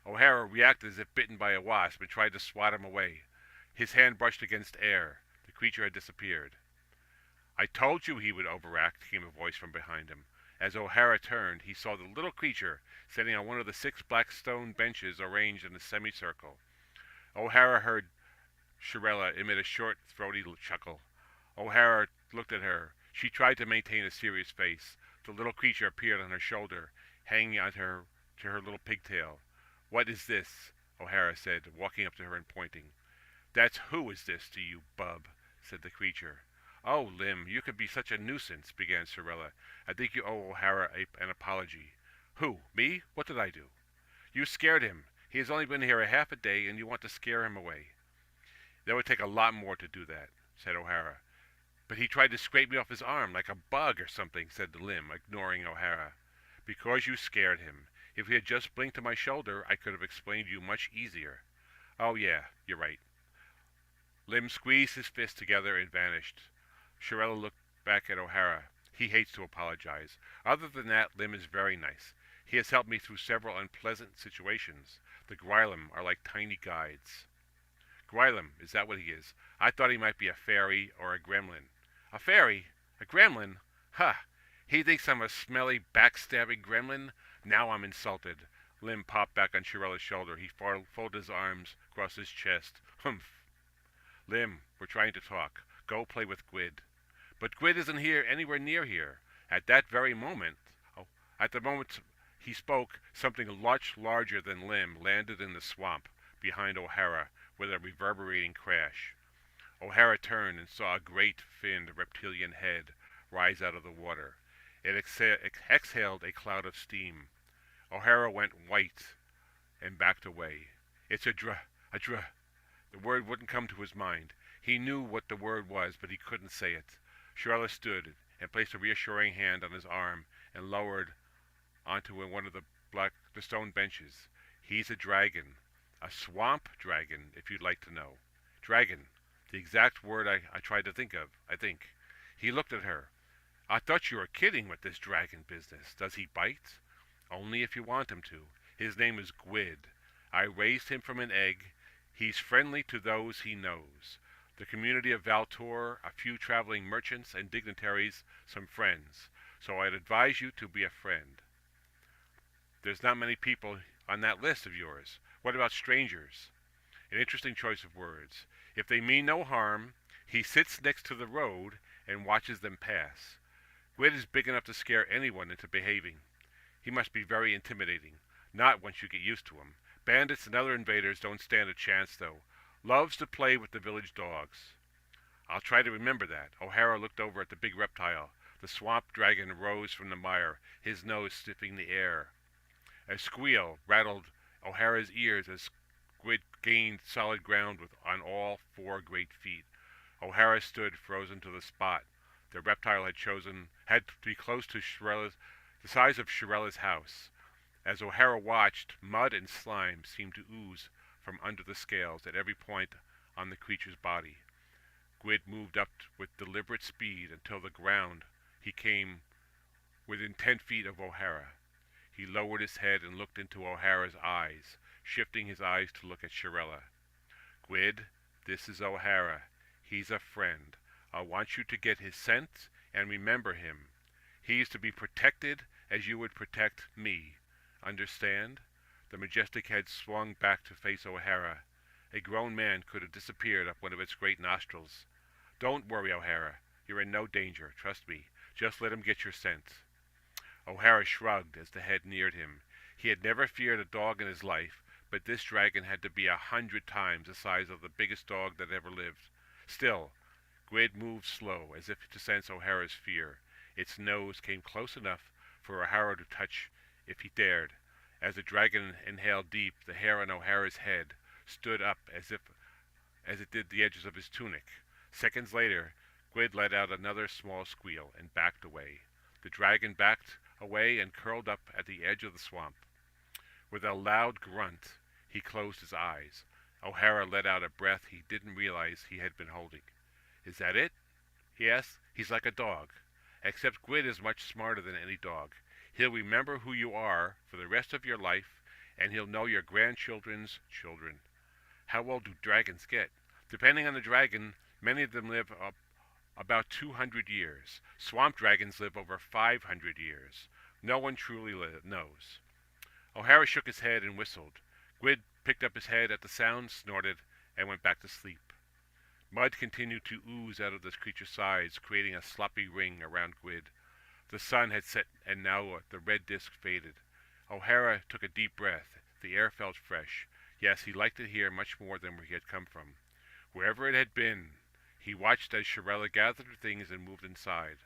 O'Hara reacted as if bitten by a wasp and tried to swat him away. His hand brushed against air. The creature had disappeared. "I told you he would overact," came a voice from behind him. As O'Hara turned, he saw the little creature sitting on one of the 6 black stone benches arranged in a semicircle. O'Hara heard Shirella emit a short, throaty chuckle. O'Hara looked at her. She tried to maintain a serious face. The little creature appeared on her shoulder, hanging on to her little pigtail. "What is this?" O'Hara said, walking up to her and pointing. "That's who is this to you, bub," said the creature. "Oh, Lim, you can be such a nuisance," began Shirella. "I think you owe O'Hara an apology." "Who, me? What did I do?" "You scared him. He has only been here a half a day, and you want to scare him away." "That would take a lot more to do that," said O'Hara. "But he tried to scrape me off his arm like a bug or something," said Lim, ignoring O'Hara. "Because you scared him. If he had just blinked to my shoulder, I could have explained you much easier." "Oh, yeah, you're right." Lim squeezed his fists together and vanished. Shirella looked back at O'Hara. He hates to apologize. Other than that, Lim is very nice. He has helped me through several unpleasant situations. The Grylam are like tiny guides. Grylam, is that what he is? I thought he might be a fairy or a gremlin. A fairy? A gremlin? Ha! He thinks I'm a smelly, backstabbing gremlin? Now I'm insulted. Lim popped back on Shirella's shoulder. He folded his arms across his chest. Humph. "Lim, we're trying to talk. Go play with Gwyd." "But Gwyd isn't here, anywhere near here." At the moment he spoke, something much larger than Lim landed in the swamp behind O'Hara with a reverberating crash. O'Hara turned and saw a great finned reptilian head rise out of the water. It exhaled a cloud of steam. O'Hara went white and backed away. It's a dr. The word wouldn't come to his mind. He knew what the word was, but he couldn't say it. Shirella stood and placed a reassuring hand on his arm and lowered onto one of the stone benches. He's a dragon. A swamp dragon, if you'd like to know. Dragon. The exact word I tried to think of, I think. He looked at her. I thought you were kidding with this dragon business. Does he bite? Only if you want him to. His name is Gwyd. I raised him from an egg. He's friendly to those he knows. The community of Valtor, a few traveling merchants and dignitaries, some friends. So I'd advise you to be a friend. There's not many people on that list of yours. What about strangers? An interesting choice of words. If they mean no harm, he sits next to the road and watches them pass. Gwyd is big enough to scare anyone into behaving. He must be very intimidating. Not once you get used to him. Bandits and other invaders don't stand a chance, though. Loves to play with the village dogs. I'll try to remember that. O'Hara looked over at the big reptile. The swamp dragon rose from the mire, his nose sniffing the air. A squeal rattled O'Hara's ears as Gwyd gained solid ground on all 4 great feet. O'Hara stood frozen to the spot. The reptile had to be close to the size of Shirella's house. As O'Hara watched, mud and slime seemed to ooze from under the scales at every point on the creature's body. Gwyd moved up with deliberate speed until the ground. He came within 10 feet of O'Hara. He lowered his head and looked into O'Hara's eyes, shifting his eyes to look at Shirella. Gwyd, this is O'Hara. He's a friend. I want you to get his scent and remember him. He's to be protected as you would protect me. Understand? The majestic head swung back to face O'Hara. A grown man could have disappeared up one of its great nostrils. Don't worry, O'Hara. You're in no danger. Trust me. Just let him get your scent. O'Hara shrugged as the head neared him. He had never feared a dog in his life, but this dragon had to be 100 times the size of the biggest dog that ever lived. Still, Gwyd moved slow, as if to sense O'Hara's fear. Its nose came close enough for O'Hara to touch if he dared. As the dragon inhaled deep, the hair on O'Hara's head stood up as it did the edges of his tunic. Seconds later, Gwyd let out another small squeal and backed away. The dragon backed away and curled up at the edge of the swamp. With a loud grunt, he closed his eyes. O'Hara let out a breath he didn't realize he had been holding. Is that it? He asked. He's like a dog. Except Gwyd is much smarter than any dog. He'll remember who you are for the rest of your life, and he'll know your grandchildren's children. How old do dragons get? Depending on the dragon, many of them live about 200 years. Swamp dragons live over 500 years. No one truly knows. O'Hara shook his head and whistled. Gwyd picked up his head at the sound, snorted, and went back to sleep. Mud continued to ooze out of the creature's sides, creating a sloppy ring around Gwyd. The sun had set, and now the red disk faded. O'Hara took a deep breath. The air felt fresh. Yes, he liked it here much more than where he had come from. Wherever it had been, he watched as Shirella gathered her things and moved inside.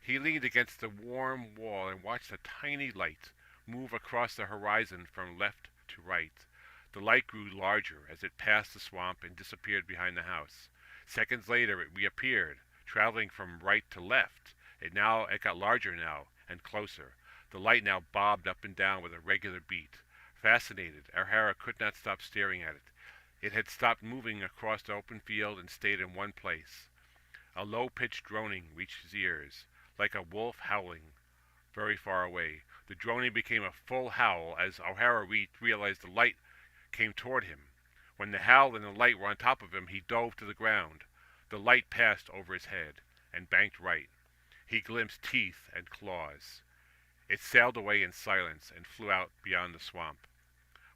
He leaned against the warm wall and watched a tiny light move across the horizon from left to right. The light grew larger as it passed the swamp and disappeared behind the house. Seconds later, it reappeared, traveling from right to left. It got larger now and closer. The light now bobbed up and down with a regular beat. Fascinated, O'Hara could not stop staring at it. It had stopped moving across the open field and stayed in one place. A low-pitched droning reached his ears, like a wolf howling, very far away. The droning became a full howl as O'Hara realized the light came toward him. When the howl and the light were on top of him, he dove to the ground. The light passed over his head and banked right. He glimpsed teeth and claws. It sailed away in silence and flew out beyond the swamp.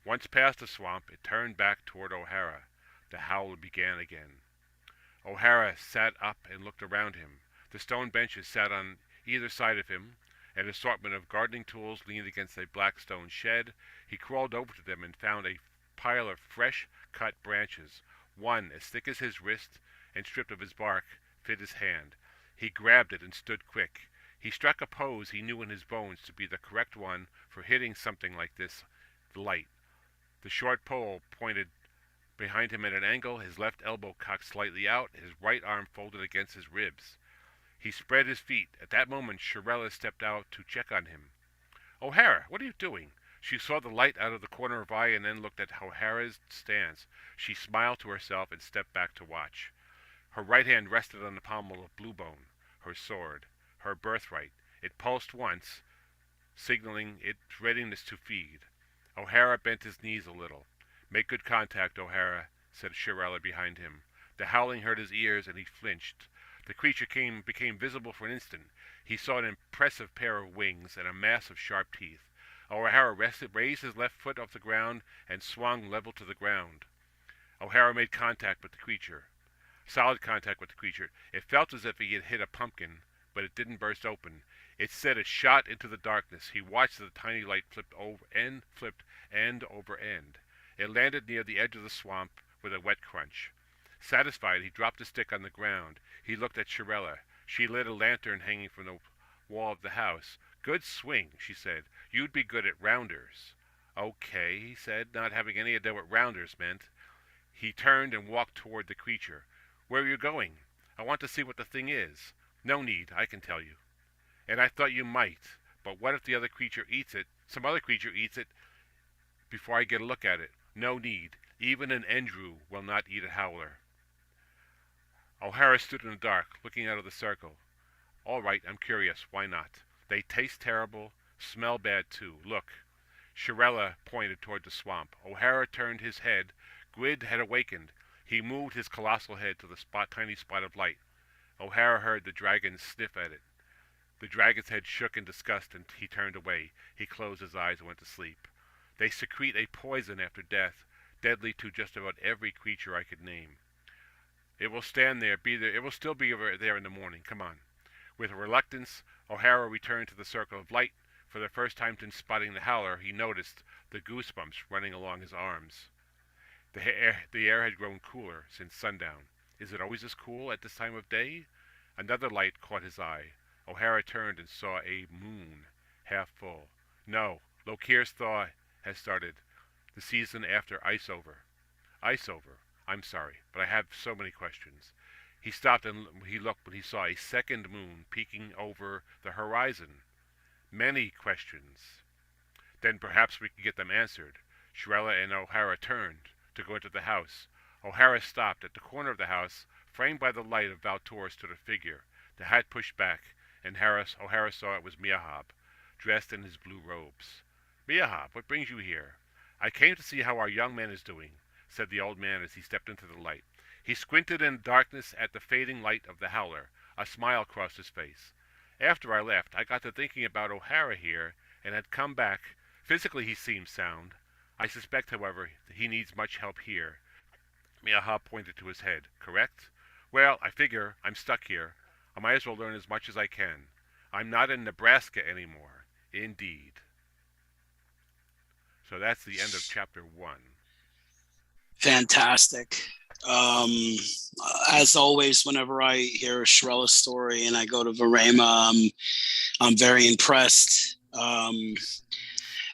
Once past the swamp, it turned back toward O'Hara. The howl began again. O'Hara sat up and looked around him. The stone benches sat on either side of him. An assortment of gardening tools leaned against a black stone shed. He crawled over to them and found a pile of fresh-cut branches. One, as thick as his wrist and stripped of his bark, fit his hand. He grabbed it and stood quick. He struck a pose he knew in his bones to be the correct one for hitting something like this light. The short pole pointed behind him at an angle, his left elbow cocked slightly out, his right arm folded against his ribs. He spread his feet. At that moment, Shirella stepped out to check on him. "O'Hara, what are you doing?" She saw the light out of the corner of eye and then looked at O'Hara's stance. She smiled to herself and stepped back to watch. Her right hand rested on the pommel of Bluebone, her sword, her birthright. It pulsed once, signaling its readiness to feed. O'Hara bent his knees a little. "Make good contact, O'Hara," said Shirella behind him. The howling hurt his ears, and he flinched. The creature became visible for an instant. He saw an impressive pair of wings and a mass of sharp teeth. O'Hara raised his left foot off the ground and swung level to the ground. O'Hara made contact with the creature. Solid contact with the creature. It felt as if he had hit a pumpkin, but it didn't burst open. Instead, it shot into the darkness. He watched as the tiny light flipped end over end. It landed near the edge of the swamp with a wet crunch. Satisfied, he dropped the stick on the ground. He looked at Shirella. She lit a lantern hanging from the wall of the house. "Good swing," she said. "You'd be good at rounders." "Okay," he said, not having any idea what rounders meant. He turned and walked toward the creature. "Where are you going?" "I want to see what the thing is." "No need, I can tell you." "And I thought you might. But what if the other creature eats it, some other creature eats it, before I get a look at it?" "No need. Even an Endru will not eat a howler." O'Hara stood in the dark, looking out of the circle. "All right, I'm curious. Why not? They taste terrible, smell bad too. Look." Shirella pointed toward the swamp. O'Hara turned his head. Gwyd had awakened. He moved his colossal head to the tiny spot of light. O'Hara heard the dragon sniff at it. The dragon's head shook in disgust, and he turned away. He closed his eyes and went to sleep. "They secrete a poison after death, deadly to just about every creature I could name. It will stand there, it will still be there in the morning. Come on." With reluctance, O'Hara returned to the circle of light. For the first time since spotting the howler, he noticed the goosebumps running along his arms. The air had grown cooler since sundown. Is it always this cool at this time of day? Another light caught his eye. O'Hara turned and saw a moon, half full. "No, Lokir's thaw has started. The season after ice over." "Ice over? I'm sorry, but I have so many questions." He stopped and he looked when he saw a second moon peeking over the horizon. "Many questions." "Then perhaps we can get them answered." Shirella and O'Hara turned to go into the house. O'Hara stopped. At the corner of the house, framed by the light of Valtor, stood a figure, the hat pushed back, and O'Hara saw it was Miahab, dressed in his blue robes. "Miahab, what brings you here?" "I came to see how our young man is doing," said the old man as he stepped into the light. He squinted in the darkness at the fading light of the howler. A smile crossed his face. "After I left, I got to thinking about O'Hara here, and had come back. Physically he seems sound. I suspect, however, that he needs much help here." Miahab pointed to his head. "Correct? Well, I figure I'm stuck here. I might as well learn as much as I can. I'm not in Nebraska anymore." Indeed. So that's the end of chapter 1. Fantastic. As always, whenever I hear a Shirella story and I go to Varema, I'm very impressed.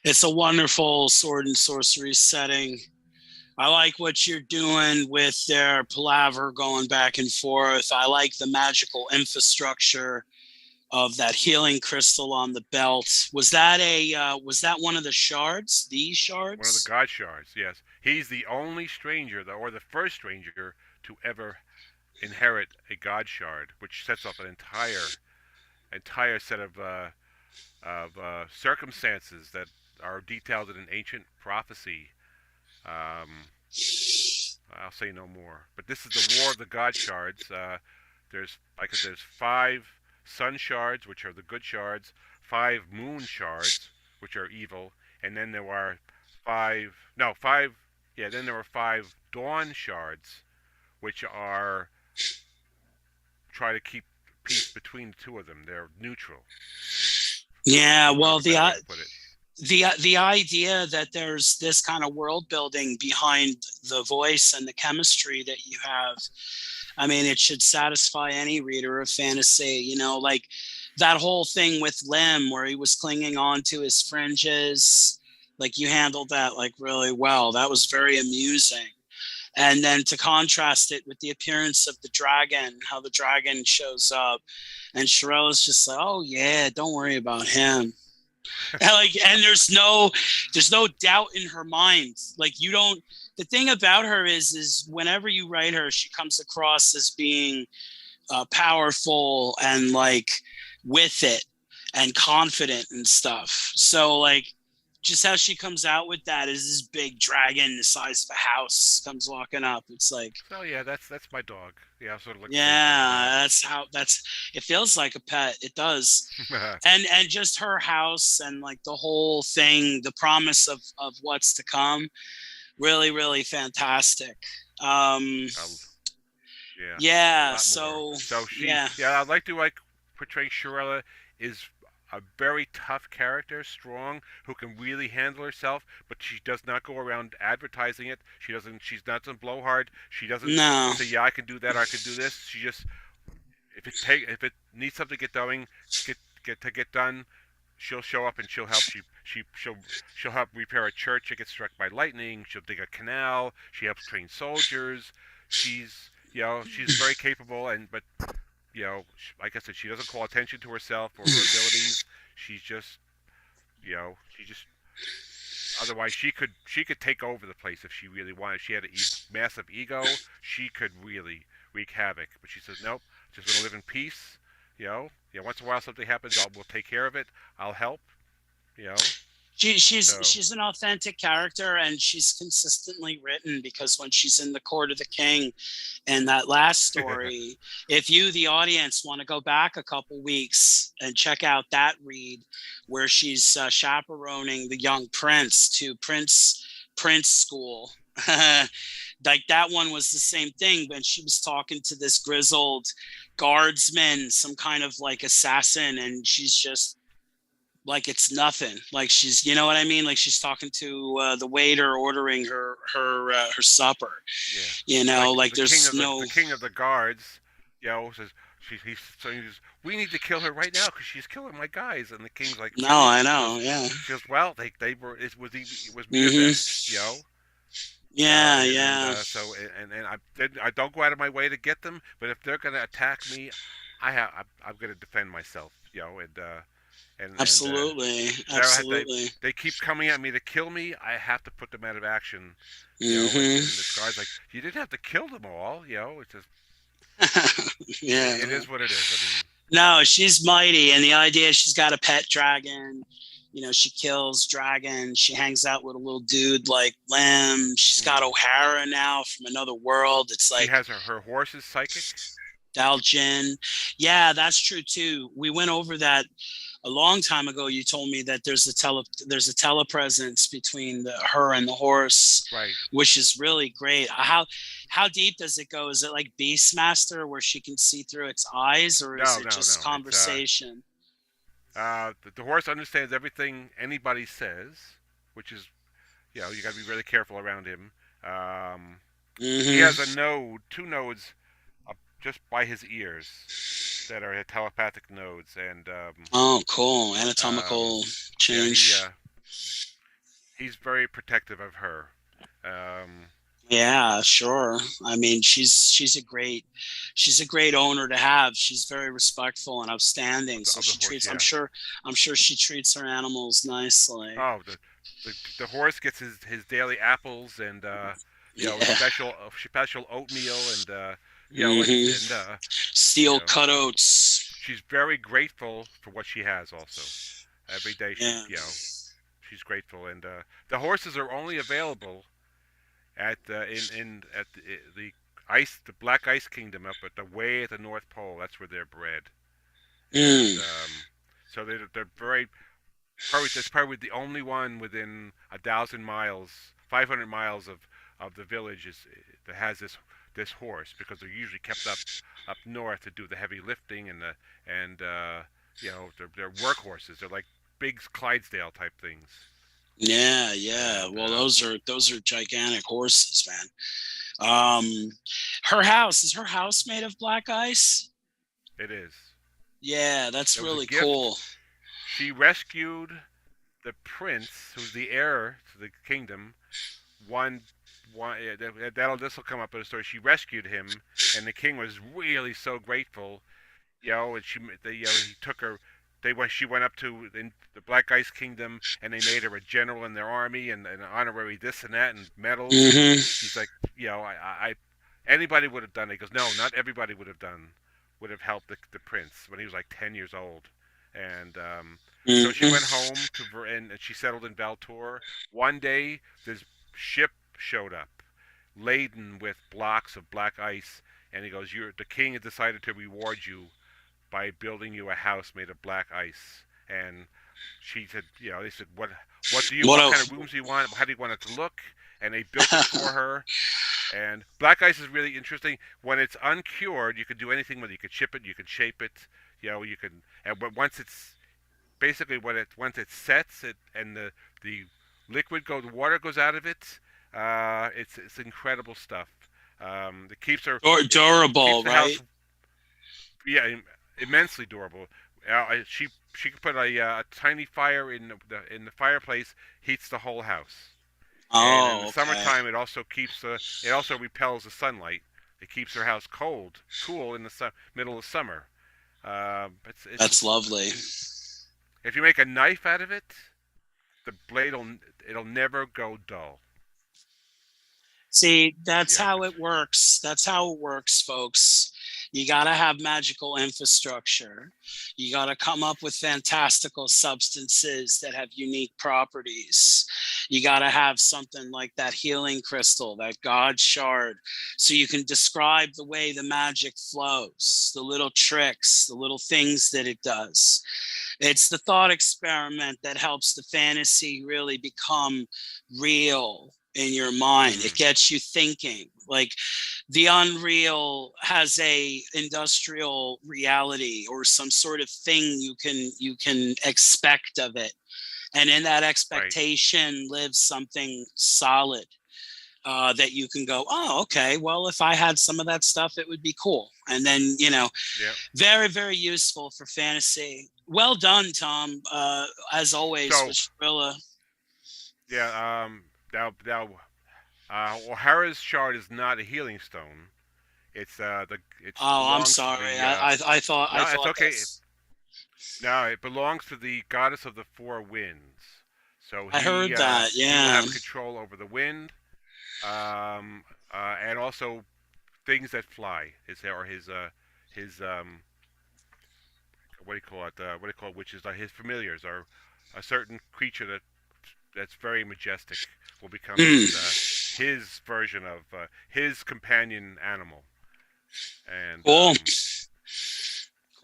It's a wonderful sword and sorcery setting. I like what you're doing with their palaver going back and forth. I like the magical infrastructure of that healing crystal on the belt. Was that one of the shards? These shards? One of the god shards, yes. He's the only stranger, or the first stranger, to ever inherit a god shard, which sets off an entire set of circumstances that are detailed in an ancient prophecy. I'll say no more. But this is the War of the God Shards. There's 5 sun shards, which are the good shards, 5 moon shards, which are evil, and then there are 5 dawn shards, which are try to keep peace between the two of them. They're neutral. Yeah, well, the idea that there's this kind of world building behind the voice and the chemistry that you have, I mean, it should satisfy any reader of fantasy. You know, like that whole thing with Lim where he was clinging on to his fringes, like you handled that like really well. That was very amusing. And then to contrast it with the appearance of the dragon, how the dragon shows up, and Sharella's just like, "Oh yeah, don't worry about him." And like, and there's no doubt in her mind. Like you don't. The thing about her is whenever you write her, she comes across as being powerful and like with it and confident and stuff. So like just how she comes out with that is this big dragon the size of a house comes walking up. It's like, Oh yeah, that's my dog. Yeah, sort of like. yeah, that's it feels like a pet. It does. And just her house and like the whole thing, the promise of what's to come, really, really fantastic. Yeah, Yeah, so yeah. I'd like to portray Shirella is a very tough character, strong, who can really handle herself, but she does not go around advertising it. She's not some blowhard. She doesn't No. say, yeah, I can do that, or I can do this. She just, if it needs something to get going, get done, she'll show up and she'll help. She'll help repair a church that gets struck by lightning. She'll dig a canal. She helps train soldiers. She's very capable, but like I said, she doesn't call attention to herself or her abilities. She's just, she just. Otherwise, she could take over the place if she really wanted. If she had a massive ego, she could really wreak havoc. But she says, nope, just want to live in peace. Once in a while something happens, we'll take care of it. I'll help. She's an authentic character, and she's consistently written, because when she's in the court of the king and that last story, if you, the audience, want to go back a couple weeks and check out that read where she's chaperoning the young prince to prince school, like that one was the same thing. When she was talking to this grizzled guardsman, some kind of like assassin, and she's just like it's nothing. Like she's, you know what I mean? Like she's talking to the waiter ordering her supper. Yeah. Like there's the king of the guards, says we need to kill her right now because she's killing my guys. And the king's like, no, I know, yeah. She goes, well, it was me mm-hmm. Yeah, yeah. I don't go out of my way to get them, but if they're gonna attack me, I'm gonna defend myself, absolutely. They keep coming at me to kill me. I have to put them out of action. Mm-hmm. And this guy's like, you didn't have to kill them all. It's just yeah. It is what it is. No, she's mighty, and the idea she's got a pet dragon. She kills dragons. She hangs out with a little dude like Lim. She's got O'Hara now from another world. It's like she has her horse is psychic. Daljin. Yeah, that's true too. We went over that a long time ago. You told me that there's a telepresence between her and the horse, right? Which is really great. How deep does it go? Is it like Beastmaster where she can see through its eyes, or is it just conversation? The horse understands everything anybody says, which is, you got to be really careful around him. He has two nodes just by his ears that are telepathic nodes, and oh, cool, anatomical change. He's very protective of her. Yeah, sure. I mean, she's a great owner to have. She's very respectful and outstanding. So she treats. I'm sure she treats her animals nicely. Oh, the horse gets his daily apples and special oatmeal and steel cutouts. She's very grateful for what she has. Also, every day she's grateful, and the horses are only available at the Black Ice Kingdom up way at the North Pole. That's where they're bred. And, so they're very that's probably the only one within 1,000 miles, 500 miles of the village that has this horse, because they're usually kept up north to do the heavy lifting and they're workhorses. They're like big Clydesdale type things. Yeah. Well, those are gigantic horses, man. Is her house made of black ice? It is. Yeah, that's It was a really gift. cool. She rescued the prince, who's the heir to the kingdom. This will come up in the story. She rescued him, and the king was really so grateful. And he took her. She went up to the Black Ice Kingdom, and they made her a general in their army, and an honorary this and that, and medals. And Hmm. he's like, anybody would have done it. He goes, no, not everybody would have helped the prince when he was like 10 years old, and so she went Hmm. home and she settled in Valtor. One day, this ship showed up, laden with blocks of black ice, and he goes, the king has decided to reward you by building you a house made of black ice. And she said, they said, What what a kind of rooms do you want? How do you want it to look? And they built it for her. And black ice is really interesting. When it's uncured, you can do anything with it. You can chip it, you can shape it, you can. But once it's basically once it sets it and the the water goes out of it, it's incredible stuff. It keeps her, it keeps durable, the right? house, yeah, immensely durable. She can put a tiny fire in the fireplace, heats the whole house. And in the Oh, okay. summertime, it also repels the sunlight. It keeps her house cool in the middle of summer. It's That's just lovely. if you make a knife out of it, the blade it'll never go dull. See, that's Yeah, how it works. That's how it works, folks. You got to have magical infrastructure. You got to come up with fantastical substances that have unique properties. You got to have something like that healing crystal, that God shard, so you can describe the way the magic flows, the little tricks, the little things that it does. It's the thought experiment that helps the fantasy really become real in your mind. It mm, gets you thinking. Like the unreal has a industrial reality or some sort of thing you can expect of it, and in that right. expectation lives something solid, that you can go, oh, okay, well, if I had some of that stuff, it would be cool. And then, Yeah. very, very useful for fantasy. Well done, Tom. As always So with Skrilla. yeah, now O'Hara's shard is not a healing stone. It Oh, I'm belongs to sorry. the I no, it's thought okay. that's. No, it belongs to the goddess of the four winds. So I heard that. he will Yeah. have control over the wind, and also things that fly. His what do you call it? What do you call it? Which is his familiars, or a certain creature that's very majestic will become Mm. his version of his companion animal. And Cool.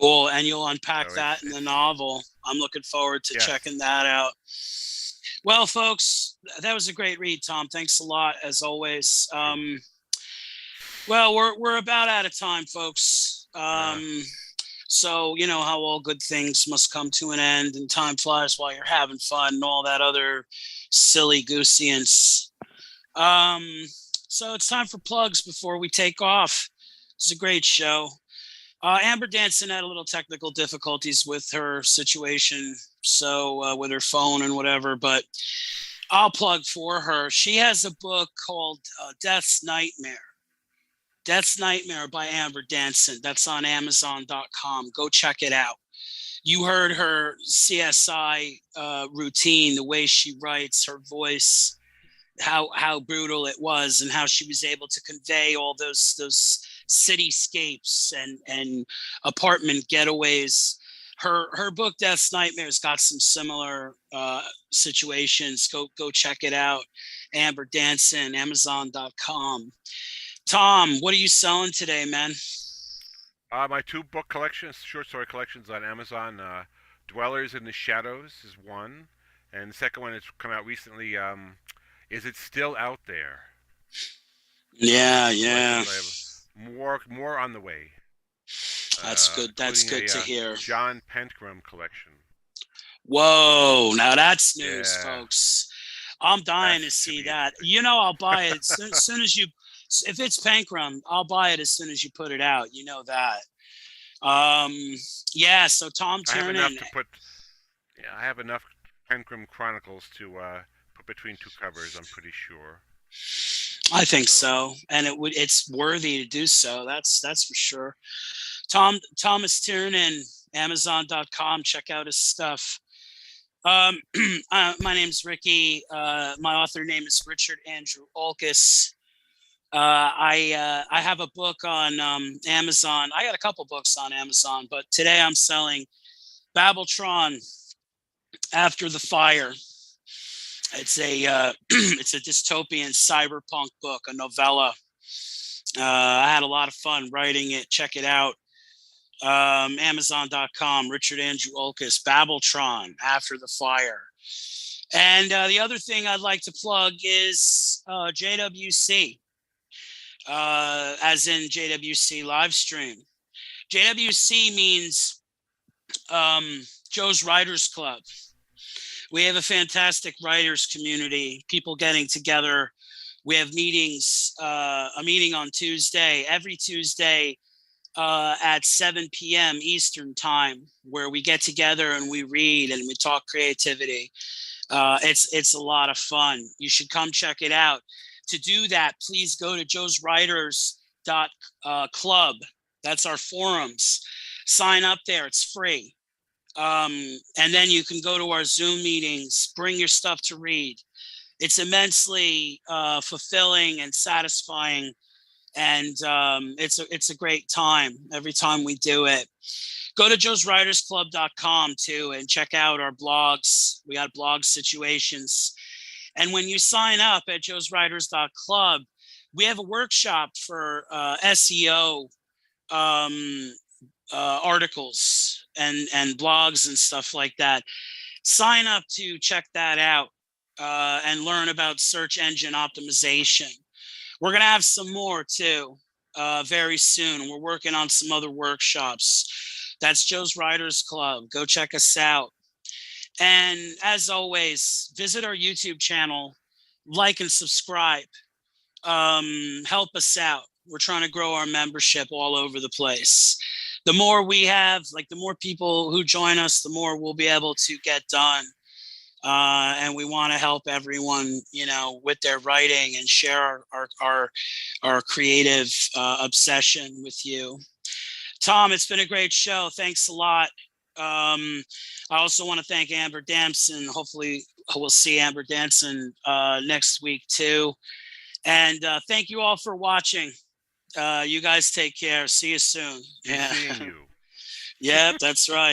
Cool. And you'll unpack so that in the it's novel. I'm looking forward to yes. checking that out. Well, folks, that was a great read, Tom. Thanks a lot, as always. Well, we're about out of time, folks. Uh, So you know how all good things must come to an end, and time flies while you're having fun, and all that other silly gooseiance. Um, so it's time for plugs before we take off. It's a great show. Amber Danson had a little technical difficulties with her situation, so with her phone and whatever, but I'll plug for her. She has a book called Death's Nightmare. Death's Nightmare by Amber Danson. That's on Amazon.com. Go check it out. You heard her CSI routine, the way she writes, her voice, how brutal it was, and how she was able to convey all those cityscapes and apartment getaways. Her book Death's Nightmares got some similar situations. Go check it out. Amber Danson, Amazon.com. Tom, what are you selling today, man? my two book collections, short story collections on Amazon. Dwellers in the Shadows is one, and the second one has come out recently. Is it still out there? Yeah, So I yeah. believe I have more on the way, That's good. That's including good a to hear. John Pentgram collection. Whoa, now that's news, Yeah, folks. I'm dying that to should see be that. interesting. I'll buy it soon as you. If it's Pankram, I'll buy it as soon as you put it out. You know that. Yeah, so Tom I have Tiernan. enough to put. Yeah, I have enough Pencrim Chronicles to put between two covers. I'm pretty sure. I think so, and it's worthy to do so. That's for sure. Thomas Tiernan, Amazon.com. Check out his stuff. My name's Ricky. My author name is Richard Andrew Olkus. I have a book on Amazon. I got a couple books on Amazon, but today I'm selling Babbletron After the Fire. It's a it's a dystopian cyberpunk book, a novella. I had a lot of fun writing it. Check it out. Amazon.com, Richard Andrew Olkus, Babbletron After the Fire. And the other thing I'd like to plug is JWC, as in JWC Livestream. JWC means Joe's Writers Club. We have a fantastic writers community, people getting together. We have meetings, a meeting on Tuesday, every Tuesday at 7 p.m. Eastern time, where we get together and we read and we talk creativity. It's a lot of fun. You should come check it out. To do that, please go to joeswriters.club. That's our forums. Sign up there. It's free. And then you can go to our Zoom meetings, bring your stuff to read. It's immensely fulfilling and satisfying, and it's a great time every time we do it. Go to joeswritersclub.com too and check out our blogs. We got blog situations. And when you sign up at joeswriters.club, we have a workshop for SEO articles and blogs and stuff like that. Sign up to check that out and learn about search engine optimization. We're going to have some more too very soon. We're working on some other workshops. That's Joe's Writers Club. Go check us out. And as always, visit our YouTube channel, like and subscribe. Help us out. We're trying to grow our membership all over the place. The more we have, like the more people who join us, the more we'll be able to get done. And we want to help everyone, with their writing and share our creative obsession with you. Tom, it's been a great show. Thanks a lot. I also want to thank Amber Damson. Hopefully we'll see Amber Damson next week too. And thank you all for watching. You guys take care. See you soon. Yeah. Seeing you. Yep, that's right.